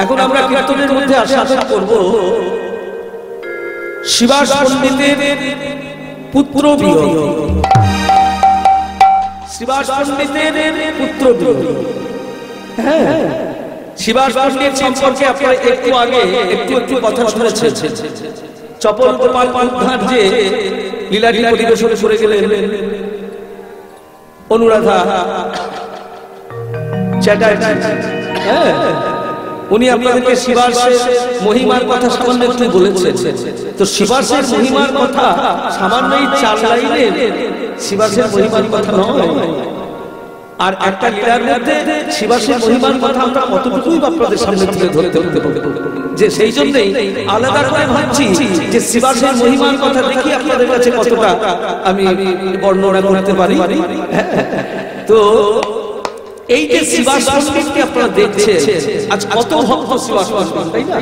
এখন আমরা কীর্তনের মধ্যে আস্বাদন করব শিবাস পণ্ডিতের পুত্র বিয়োগ। শিবাস পণ্ডিতের পুত্র বিয়োগ। হ্যাঁ, শিবাস পণ্ডিত সম্পর্কে আপনারা একটু আগে একটু কথা শুনেছেন। চপল গোপাল পান্ধার যে লীলাটি পরিবেশন করে গেলেন অনুরাধা চ্যাটার্জি, হ্যাঁ, উনি আপনাদেরকে শিবাসের মহিমার কথা সামান্য একটু বলেছেন। তো শিবাসের মহিমার কথা সামান্য এই 4 লাইনের শিবাসের মহিমার কথা নয়। আর একটা লীলার মধ্যে শিবাসের মহিমার কথা আমরা কতটুকুই আপনাদের সামনে তুলে ধরতে পারবো, যে সেই জন্যই আলাদা করে ভাবছি যে শিবাসের মহিমার কথা দেখি আপনাদের কাছে কতটা আমি বর্ণনা করতে পারি। তো এই যে শিবাস পণ্ডিতকে আপনারা দেখছেন, আজ কত ভক্ত শিবাস পণ্ডিত, তাই না?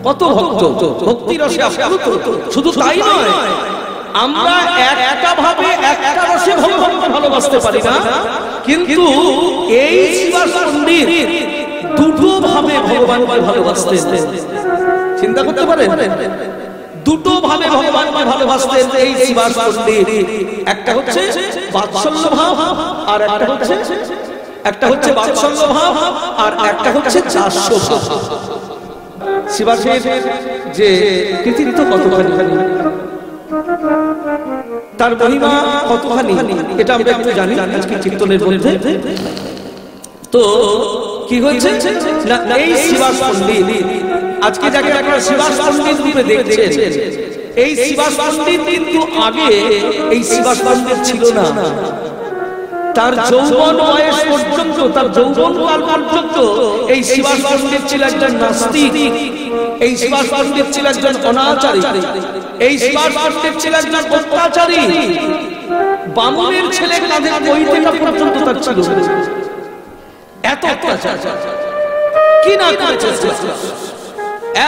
কত ভক্ত, ভক্তি রসে আপ্লুত। শুধু তাই নয়, আমরা একটা ভাবে একটা রসে ভগবানকে ভালোবাসতে পারি না, কিন্তু এই শিবাস পণ্ডিত দুটো ভাবে ভগবানকে ভালোবাসতেন। চিন্তা করতে পারেন, দুটো ভাবে ভগবানকে ভালোবাসতেন এই শিবাস পণ্ডিত। একটা হচ্ছে বাৎসল্য ভাব, আর একটা হচ্ছে বাৎসল্য ভাব, আর একটা হচ্ছে দাস্য ভাব। শিবাসের যে কৃতিত্ব কতখানি, তার মহিমা কতখানি, এটা আমরা একটু জানি আজকে কীর্তনের মধ্যে। তো কি হয়েছে না, এই শিবাস পণ্ডিত আজকে যাকে আপনারা শিবাস পণ্ডিত রূপে দেখছেন, এই শিবাস পণ্ডিত কিন্তু আগে এই শিবাস পণ্ডিত ছিল না। তার যৌবন বয়স পর্যন্ত, তার যৌবন কাল পর্যন্ত এই শিবাস পণ্ডিত ছিল একজন নাস্তিক। এই শিবাস পণ্ডিত ছিল একজন অনাচারী। এই শিবাস পণ্ডিত ছিল একজন অত্যাচারী। বামুনের ছেলে কাঁধে বইতেটা পর্যন্ত তার ছিল। এত অত্যাচার কি না করেছে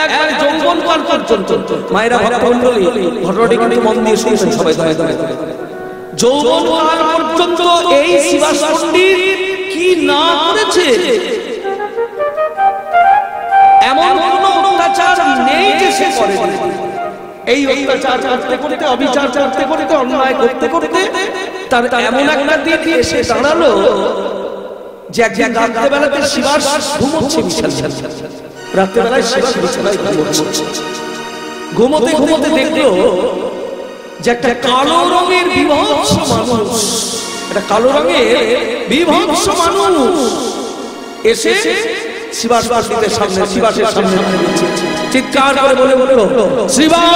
একবারে যৌবন কাল পর্যন্ত। মায়েরা ভক্তমণ্ডলী ঘটনাটি কিন্তু মন দিয়ে শুনছেন সবাই। যৌবন কাল পর্যন্ত এই শিবাস পণ্ডিত কি না করেছে, এমন কোন অত্যাচার নেই যে সে করেনি। এই অত্যাচার করতে করতে, অবিচার করতে করতে, অন্যায় করতে করতে তার এমন একটা দিন এসে দাঁড়ালো যে একদিন রাত্রেবেলাতে শিবাস ঘুমোচ্ছে বিছানায়। রাত্রেবেলায় শিবাস বিছানায় ঘুমোচ্ছে। ঘুমোতে ঘুমোতে দেখলো যে একটা কালো রঙের বিভৎস মানুষ, একটা কালো রঙের বিভৎস মানুষ এসে শিবাস পণ্ডিতের সামনে, শিবাসের সামনে চিৎকার করে বলে বলল, শিবাস!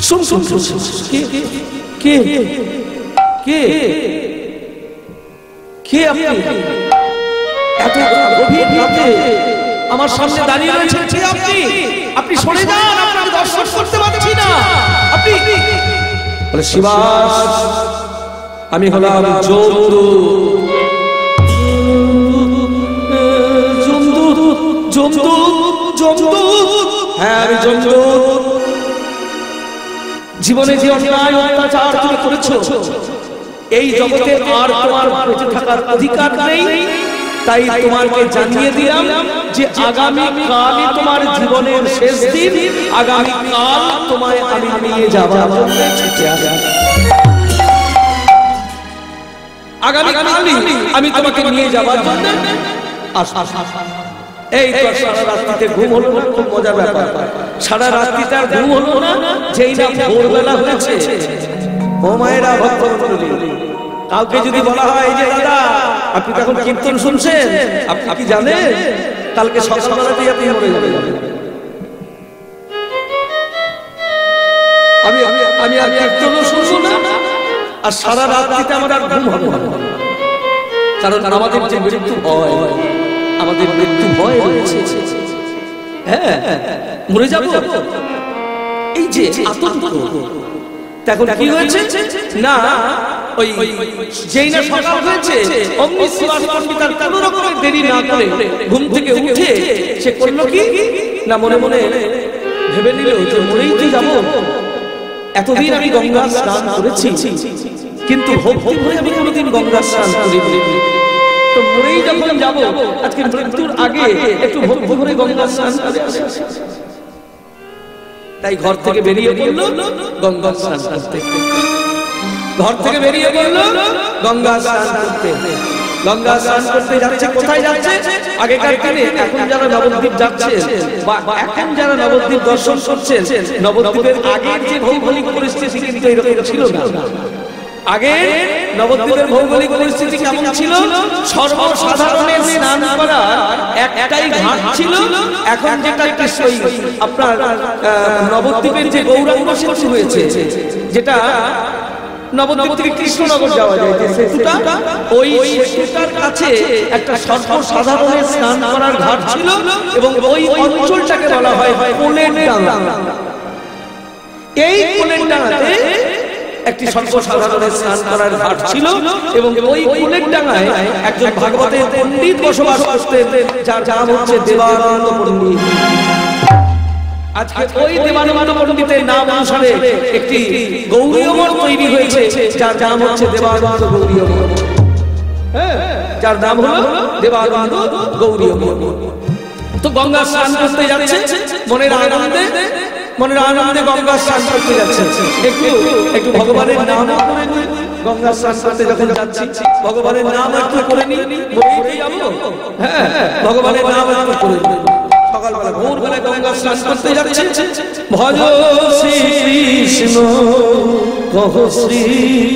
শুন শুন শুন, কে কে কে আপনি? এত গভীর রাতে আমার সামনে দাঁড়িয়ে রয়েছেন, কে আপনি? আপনি সরে যান, আপনাকে দর্শন করতে পারছি না। আপনি বলে, শিবাস, আমি হলাম হ্যাঁ, আমি যমদূত। জীবনে যে অন্যায় অত্যাচার তুমি করেছো, এই জগতে আর তোমার বেঁচে থাকার অধিকার নেই। তাই তোমাকে জানিয়ে দিলাম যে আগামী কালই তোমার জীবনের শেষ দিন। আগামী কাল তোমায় আমি নিয়ে যাবার জন্য ছুটে আসি। আগামী কালই আমি তোমাকে নিয়ে যাবার জন্য আসি। এই তো সারা রাত্রিতে ঘুম হলো না, খুব মজার ব্যাপার। সারা রাত্রিতে আর ঘুম হলো না, যেই না ভোরবেলা হয়েছে। ও মায়েরা, ভক্তমণ্ডলী, কাউকে যদি বলা হয় যে দাদা আপনি তখন কীর্তন শুনছেন, আপনি কি জানেন কালকে সকালবেলাতেই আপনি মরে যাবেন। আমি আর কীর্তনও শুনবো না, আর সারা রাত্রিতে আমার আর ঘুম হবে না। কারণ আমাদের যে মৃত্যু ভয়, আমাদের মৃত্যু ভয় রয়েছে। হ্যাঁ, মরে যাব, এই যে আতঙ্ক। তখন কি হয়েছে না, ওই যেই না সকাল হয়েছে, অমনি শিবাস পণ্ডিত আর কোনো রকমের দেরি না করে ঘুম থেকে উঠে সে করলো কি না, মনে মনে ভেবে নিল যে মরেই তো যাবো। এতদিন আমি গঙ্গা স্নান করেছি, কিন্তু ভক্তি ভরে আমি কোনোদিন গঙ্গা স্নান করিনি। মরেই যখন যাব, আজকে মৃত্যুর আগে একটু ভক্তি করে গঙ্গা স্নান করে আসি। তাই ঘর থেকে বেরিয়ে পড়লো গঙ্গা স্নান করতে, ঘর থেকে বেরিয়ে পড়লো গঙ্গা স্নান করতে। গঙ্গা স্নান করতে যাচ্ছে, কোথায় যাচ্ছে? আগেকার দিনে, এখন যারা নবদ্বীপ যাচ্ছেন বা এখন যারা নবদ্বীপ দর্শন করছেন, নবদ্বীপের আগের যে ভৌগোলিক পরিস্থিতি কিন্তু এরকম ছিল না। আগে নবদ্বীপের ভৌগোলিক পরিস্থিতি কেমন ছিল? সর্বসাধারণের স্নান করার একটাই ঘাট ছিল। এখন যেটা আপনার নবদ্বীপের যে গৌরাঙ্গ সেতু হয়েছে, যেটা নবদ্বীপ থেকে কৃষ্ণনগর যাওয়া যায়, সেতুটা, ওই সেতুটার কাছে একটা সর্বসাধারণের স্নান করার ঘাট ছিল এবং ওই অঞ্চলটাকে বলা হয় কোলের ডাঙা। এই কোলের ডাঙাতে একটি সর্বসাধারণের স্নান করার ঘাট ছিল এবং ওই কোলের ডাঙায় একজন ভাগবতের পণ্ডিত বসবাস করতেন, যার নাম হচ্ছে দেবানন্দ পণ্ডিত। আজকে ওই দেবানন্দ পণ্ডিতের নাম অনুসারে একটি গৌরীয় মঠ তৈরি হয়েছে, যার নাম হচ্ছে দেবানন্দ গৌরীয় মঠ। হ্যাঁ, যার নাম হলো দেবানন্দ গৌরীয় মঠ। তো গঙ্গা স্নান করতে যাচ্ছে মনের আনন্দে, মনের আনন্দে গঙ্গা স্নান করতে যাচ্ছে। একটু ভগবানের নাম করে নিই, গঙ্গা স্নান করতে যখন যাচ্ছি ভগবানের নাম একটু করে নিই, বলেই যাবো। হ্যাঁ, ভগবানের নাম একটু করে নিই। সকালবেলা ভোরবেলায় গঙ্গা স্নান করতে যাচ্ছে, ভজ শ্রী কৃষ্ণ কহ শ্রী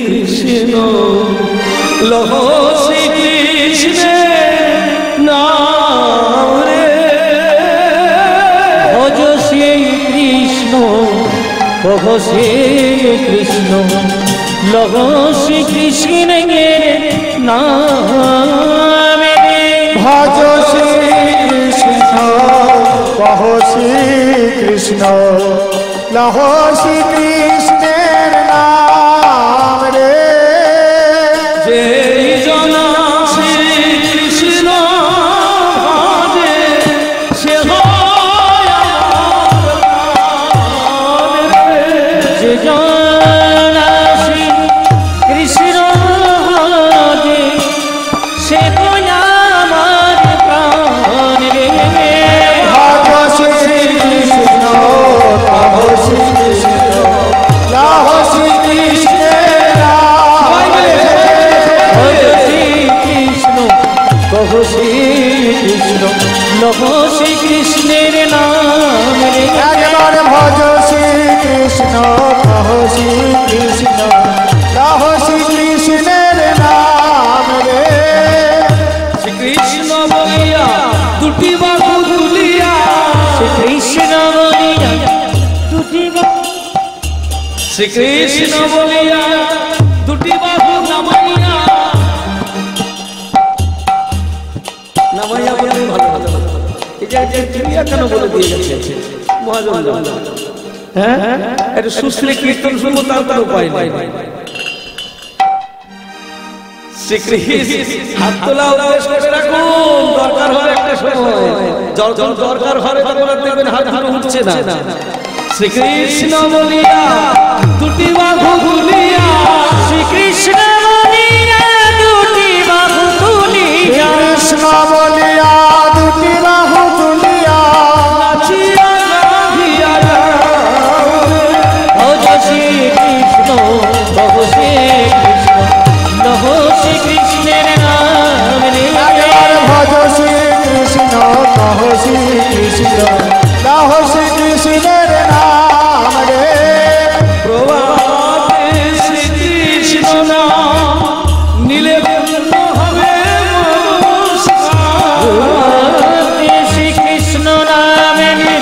কৃষ্ণ লহ শ্রী কৃষ্ণের নাম রে, ভজ শ্রী কৃষ্ণ কহ শ্রী কৃষ্ণ লহ শ্রী কৃষ্ণের নাম রে, ভজ শ্রী কৃষ্ণ কহ শ্রী কৃষ্ণ লহ শ্রী কৃষ্ণের নাম রে, যেই জনা শ্রী কৃষ্ণ ভজে সে হয় আমার প্রাণ রে, যে জনা শ্রী কৃষ্ণ ভজে সে হয় আমার প্রাণ রে, ভজ শ্রী কৃষ্ণ কহ শ্রী কৃষ্ণ লহ শ্রী কৃষ্ণের নাম রে, ভজ শ্রী কৃষ্ণ কহ শ্রী কৃষ্ণ লহ শ্রী কৃষ্ণের নাম রে, একবার ভজ শ্রী কৃষ্ণ কহ শ্রী কৃষ্ণ লহ শ্রী কৃষ্ণের নাম রে, শ্রীকৃষ্ণ বলিয়া দুটি বাহু তুলিয়া, শ্রীকৃষ্ণ বলিয়া দুটি বাহু, শ্রীকৃষ্ণ বলিয়া দুটি বাহু নামাইয়া, নামাইয়া বলে ভালো ভালো, এটা ক্রিয়া কেন বলে দিয়ে গেছে মহাজন? হ্যাঁ, একটু সুশ্রী কীর্তন শুনবো, তার কোনো উপায় নাই। হাত তোলা অভ্যাস করে রাখুন, দরকার হবে একটা সময়, যখন দরকার হবে তখন আর দেখবেন হাত ধরে উঠছে না। শ্রীকৃষ্ণ বলিয়া দুটি বাহু তুলিয়া, শ্রীকৃষ্ণ বলিয়া দুটি বাহু তুলিয়া, কৃষ্ণ বলিয়া দুটি বাহু তুলিয়া, নাচিয়া গাহিয়া যাও রে, ভজ শ্রী কৃষ্ণ কহ শ্রী কৃষ্ণ লহ শ্রী কৃষ্ণের নাম রে, একবার ভজ শ্রী কৃষ্ণ কহ শ্রী কৃষ্ণ লহ শ্রী কৃষ্ণের নাম রে, প্রভাতে শ্রীকৃষ্ণ নাম নিলে পূর্ণ হবে মনস্কার, প্রভাতে শ্রীকৃষ্ণ নাম নিলে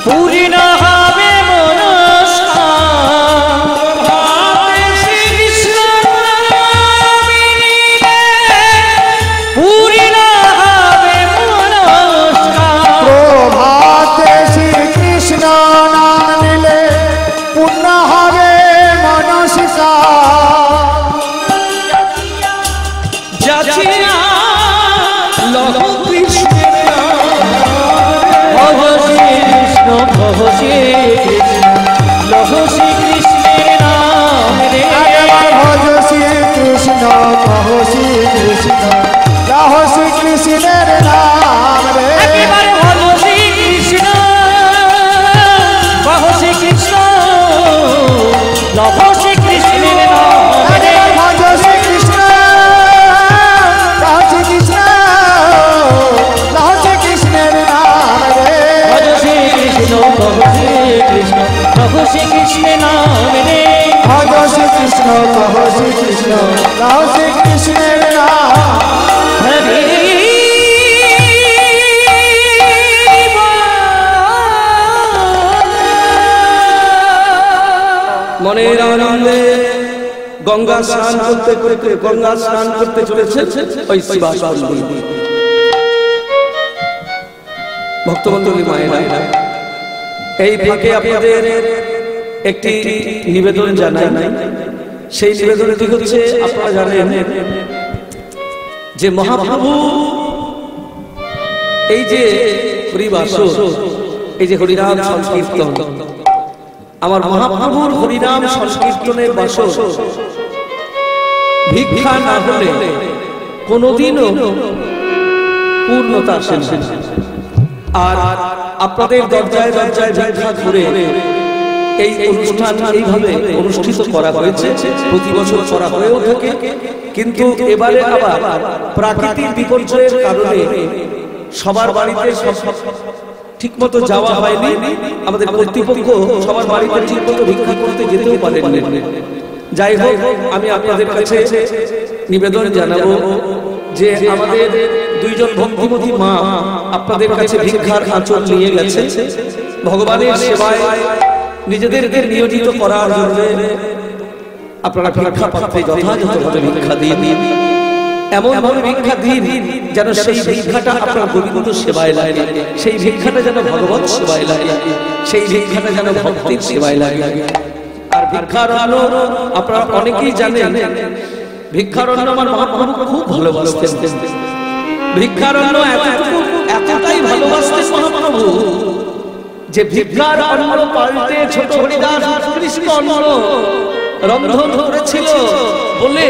পূর্ণ হবে মনস্কার, প্রভাতে শ্রীকৃষ্ণ নাম নিলে পূর্ণ হবে মনস্কার, প্রভাতে শ্রীকৃষ্ণ নাম নিলে পূর্ণ হবে মনস্কার, যাচিয়া লহ কৃষ্ণের নাম, ভজ শ্রী কৃষ্ণ কহ শ্রী কৃষ্ণ লহ শ্রী কৃষ্ণের নাম রে, একবার ভজ শ্রী কৃষ্ণ কহ শ্রী কৃষ্ণ তব শ্রীকৃষ্ণের নাম রে ভজ শ্রীকৃষ্ণ লহ শ্রীকৃষ্ণ লহ শ্রীকৃষ্ণের নাম রে ভজ শ্রীকৃষ্ণ তব শ্রীকৃষ্ণ তব শ্রীকৃষ্ণের নাম রে ভজ শ্রীকৃষ্ণ লহ শ্রীকৃষ্ণ লহ শ্রীকৃষ্ণের নাম হরে মনের আনন্দে গঙ্গা স্নান করতে করতে গঙ্গা স্নান করতে চলেছে ওই শিবাস পল্লী। ভক্তমণ্ডলী মায়েরা, এই ফাঁকে আপনাদের একটি নিবেদন জানাই। সেই নিবেদনটি হচ্ছে, আপনারা জানেন যে মহাপ্রভু এই যে হরিবাস, এই যে হরিনাম সংকীর্তন, আমার মহাপ্রভুর হরিনাম সংকীর্তনের বাস ভিক্ষা না হলে কোনোদিনও পূর্ণতা আসে না। আর আপনাদের দরজায় দরজায় ভিক্ষা করে এই অনুষ্ঠান এইভাবে অনুষ্ঠিত করা হয়েছে, প্রতি বছর করা হয়েও থাকে। কিন্তু এবারে আবার প্রাকৃতিক বিপর্যয়ের কারণে সবার বাড়িতে ঠিক মতো যাওয়া হয়নি। আমাদের কর্তৃপক্ষ সবার বাড়িতে ঠিক মতো ভিক্ষা করতে যেতেও পারেননি। যাই হোক, আমি আপনাদের কাছে নিবেদন জানাবো যে আমাদের দুইজন ভক্তিমতী মা আপনাদের কাছে ভিক্ষার আঁচল নিয়ে গেছে। ভগবানের সেবায় নিজেদেরকে নিয়োজিত করার জন্য আপনারা ভিক্ষা পাত্রে যথাযথভাবে ভিক্ষা দিন। এমন ভাবে ভিক্ষা দিন যেন সেই ভিক্ষাটা আপনার গোবিন্দ সেবায় লাগে, সেই ভিক্ষাটা যেন ভগবত সেবায় লাগে, সেই ভিক্ষাটা যেন ভক্তির সেবায় লাগে। আর ভিক্ষারণ্য আপনারা অনেকেই জানেন, ভিক্ষারণ্য আমার মহাপ্রভু খুব ভালোবাসতেন। ভিক্ষারণ্য এতটাই ভালোবাসতেন মহাপ্রভু যে ভিক্ষার অন্ন পাল্টে ছোট হরিদাস উৎকৃষ্ট অন্ন রন্ধন করেছিল বলে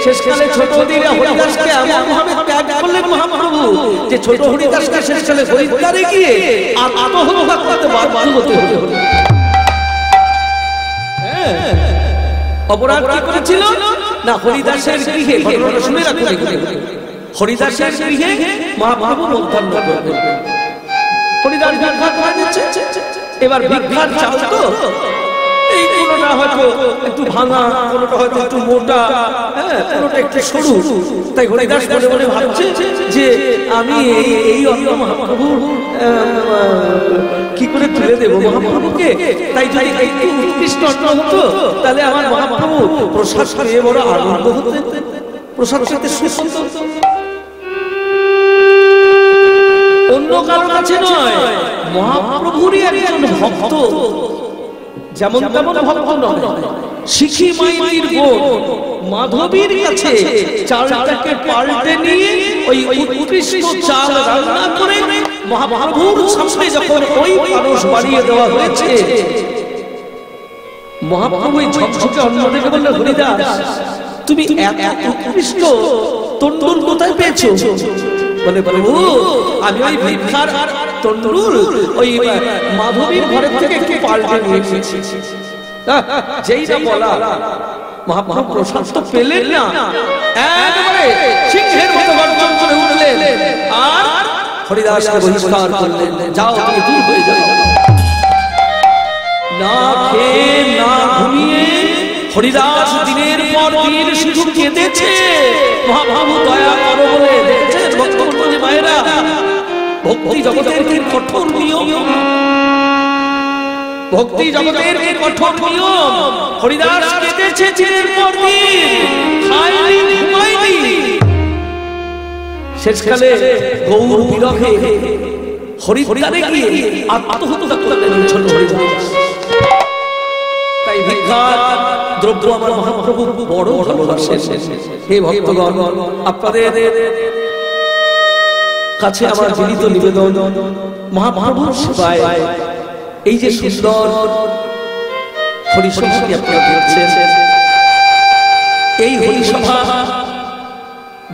শেষকালে ছোট দিনে হরিদাসকে এমন ভাবে ত্যাগ করলেন মহাপ্রভু যে ছোট হরিদাসকে শেষকালে হরিদ্বারে গিয়ে আর আত্মহত্যা করতে বাধ্য হতে হলো। অপরাধ কি করেছিল না, হরিদাসের গৃহে, ঘটনাটা শুনে রাখুন, হরিদাসের গৃহে মহাপ্রভু মধ্যাহ্ন করবেন। হরিদাস ভিক্ষা করে দিচ্ছে, এবার ভিক্ষার চাল তো এই কোনোটা হয়তো একটু ভাঙা, কোনোটা হয়তো একটু মোটা, কোনোটা একটু সরু। তাই হরিদাস মনে মনে ভাবছে যে আমি এই অন্ন মহাপ্রভু কি করে তুলে দেবো মহাপ্রভুকে। তাই যদি একটু উৎকৃষ্ট অন্ন হতো তাহলে আমার মহাপ্রভু প্রসাদ পেয়ে বড় আনন্দ হতে, প্রসাদ খেতে সুস্থ। অন্য কারো কাছে নয়, মহাপ্রভুরই একজন ভক্ত, যেমন তেমন ভক্ত নয়, শিখি মাইতির বোন মাধবীর কাছে চালটাকে পাল্টে নিয়ে ওই উৎকৃষ্ট চাল রান্না করে মহাপ্রভুর সামনে যখন ওই মানুষ বাড়িয়ে দেওয়া হয়েছে, মহাপ্রভু ওই ঝকঝকে অন্ন দেখে বললেন, হরিদাস তুমি এত উৎকৃষ্ট তন্ডুল কোথায় পেয়েছো? বলে, প্রভু আমি ওই ভিক্ষার তন্ডুল ওই মাধবীর ঘরের থেকে একটু পাল্টে নিয়ে এসেছি। যেই না বলা, মহাপ্রভু প্রসাদ তো পেলেন না, একেবারে সিংহের মতো গর্জন করে উঠলেন আর হরিদাসকে বহিষ্কার করলেন, যাও তুমি দূর হয়ে যাও। না খেয়ে না ঘুমিয়ে হরিদাস দিনের পর দিন শুধু কেঁদেছে, মহাপ্রভু দয়া করো বলে। দেখছেন ভক্তমণ্ডলী মায়েরা, ভক্তি জগতের কি কঠোর নিয়ম, ভক্তি জগতের কি কঠোর নিয়ম। হরিদাস কেঁদেছে দিনের পর দিন, খায়নি ঘুমায়নি। শেষকালে গৌর বিরহে হরিদ্বারে গিয়ে আত্মহত্যা করলেন ছোট হরিদাস। তাই ভিক্ষার দ্রব্য আমার মহাপ্রভু বড় ভালোবাসেন। হে ভক্তগণ, আপনাদের কাছে আমার বিনীত নিবেদন, মহাপ্রভুর সেবায় এই যে সুন্দর হরিসভাটি আপনারা দেখছেন, এই হরিসভা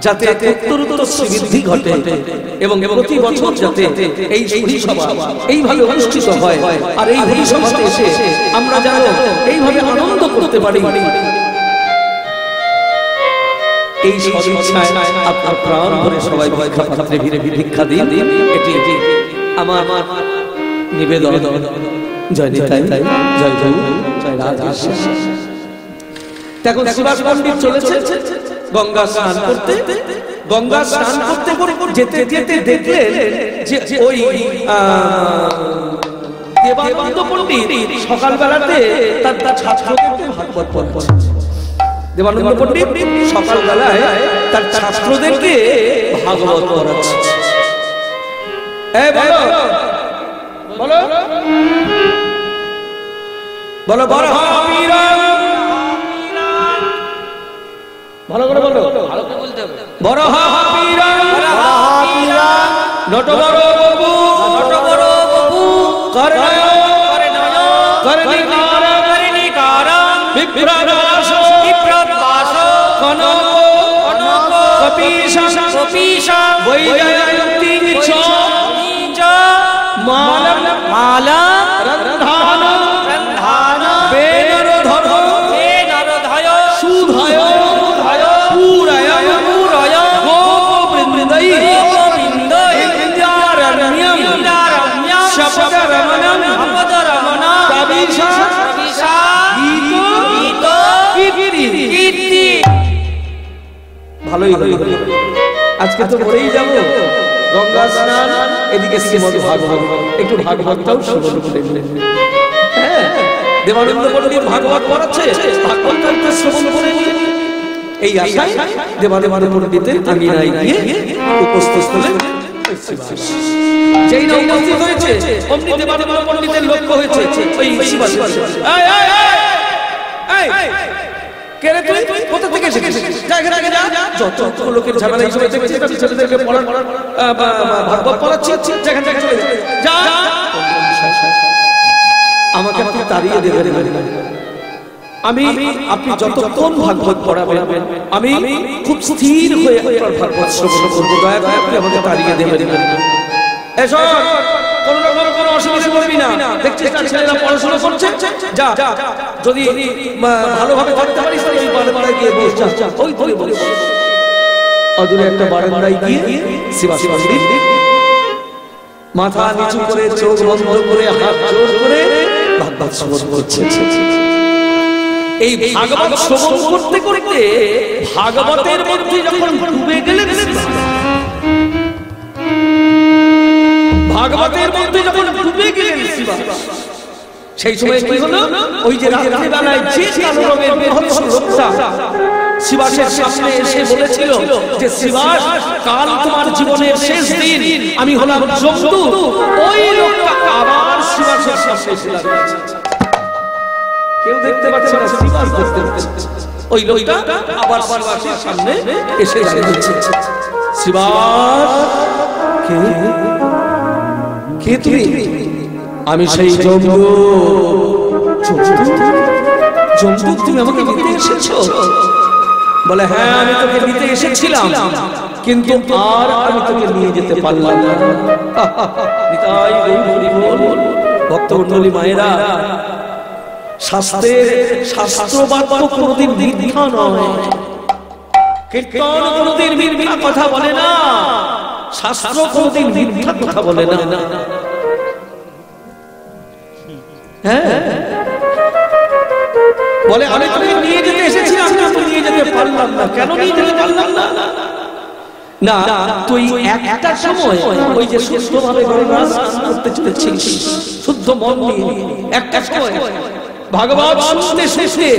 যাতে উত্তরোত্তর শ্রীবৃদ্ধি ঘটে এবং প্রতি বছর যাতে এই হরিসভা এইভাবে অনুষ্ঠিত হয়, আর এই হরিসভাতে এসে আমরা যেন এইভাবে আনন্দ করতে পারি, এই সদিচ্ছায় আপনার প্রাণ ভরে সবাই ভিক্ষা পাত্রে ভিড়ে ভিক্ষা দিন। এটি আমার নিবেদন। জয় নিতাই, জয় জয় জয় রাধা। দেখো শিবাস পণ্ডিত চলেছে গঙ্গা স্নান করতে। গঙ্গা স্নান করতে যেতে যেতে দেখলেন যে ওই দেবানন্দ পণ্ডিত সকালবেলাতে তার ছাত্রদেরকে ভাগবত পড়াচ্ছে। দেবানন্দ পণ্ডিত সকালবেলায় তার ছাত্রদেরকে ভাগবত পড়াচ্ছে। বলো বলো বলো বলো ভালো করে বলো, ভালো করে বলতে হবে। বড় হাপীরা নট বড় বাবু, নট বড় বাবু করণয় করণিকার করণিকার বিপ্রদাস বিপ্রদাস কনক কনক কপিশা কপিশা বৈজয়ন্তী চ মালা মালা রন্ধান রন্ধান বেনর ধর বেনর ধয় সুধয় ভালোই হলো। আজকে তো বলেই যাব গঙ্গা স্নান, এদিকে শ্রীমদ ভাগবত, একটু ভাগবতটাও শ্রবণ করে নিলেন। হ্যাঁ, দেবানন্দ পণ্ডিত ভাগবত পড়াচ্ছে, ভাগবতটা একটু শ্রবণ করে নিলেন। এই আশায় দেবানন্দ পণ্ডিতের আঙিনায় গিয়ে উপস্থিত হলেন যেই না উপস্থিত হয়েছে অমনি দেবানন্দ পণ্ডিতের লক্ষ্য হয়েছে ওই শিবাস। কেরে তুই কোথা থেকে এসেছিস? যত লোকের ঝামেলা এই সময় থেকে ছেলেদেরকে ভাগবত পড়াচ্ছি, যেখান থেকে চলে যা, আমাকে আপনি তাড়িয়ে দেবেন। আমি আপনি যতক্ষণ ভাগবত পড়াবেন আমি খুব স্থির হয়ে আপনার ভাগবত শ্রবণ করবো। দয়া করে আপনি আমাকে তাড়িয়ে দেবেন। এসব কোনো রকম কোনো অসুবিধা করবি না। দেখছিস না ছেলেরা পড়াশোনা করছে, যা যদি ভালোভাবে করতে পারিস ওই বারান্দায় গিয়ে বস, যা ওই ধরে বস। অদূরে একটা বারান্দায় গিয়ে শিবাস পণ্ডিত মাথা নিচু করে চোখ বন্ধ করে হাত জোড় করে ভাগবত শ্রবণ করছে। এই ভাগবত শ্রবণ করতে করতে ভাগবতের মধ্যে যখন ডুবে গেলেন, ভাগবতের মধ্যে যখন ডুবে গেলেন সেই সময় কি হলো? ওই যে রাত্রিবেলায় যে কালো রঙের বৃহৎ লোকটা শিবাসের সামনে এসে বলেছিল যে শিবাস, কাল তোমার জীবনের শেষ দিন, আমি হলাম যমদূত, ওই লোকটা আবার শিবাসের সামনে এসে দাঁড়িয়েছে। কেউ দেখতে পাচ্ছে না, শিবাস দেখতে পাচ্ছে। ওই লোকটা আবার শিবাসের সামনে এসে দাঁড়িয়েছে। শিবাস, কে তুমি? আমি সেই যমদূত। তুমি আমাকে নিতে এসেছো? বলে হ্যাঁ, আমি তোকে নিতে এসেছিলাম, কিন্তু আর আমি তোকে নিয়ে যেতে পারলাম না। নিতাই গৌর বল। ভক্তমণ্ডলী মায়েরা, শাস্ত্রবাক্য কোনদিন মিথ্যা নয়, কীর্তন কোনদিন মিথ্যা কথা বলে না, শাস্ত্র কোনদিন মিথ্যা কথা বলে না। হ্যাঁ, বলে আমি তোকে নিয়ে যেতে এসেছিলাম, কিন্তু নিয়ে যেতে পারলাম না। কেন নিয়ে যেতে পারলাম না? না, তুই একটা সময় ওই যে শুদ্ধভাবে গঙ্গা স্নান করতে চলেছিস, শুদ্ধ মন নিয়ে, একটা সময় ভাগবত শুনতে শুনতে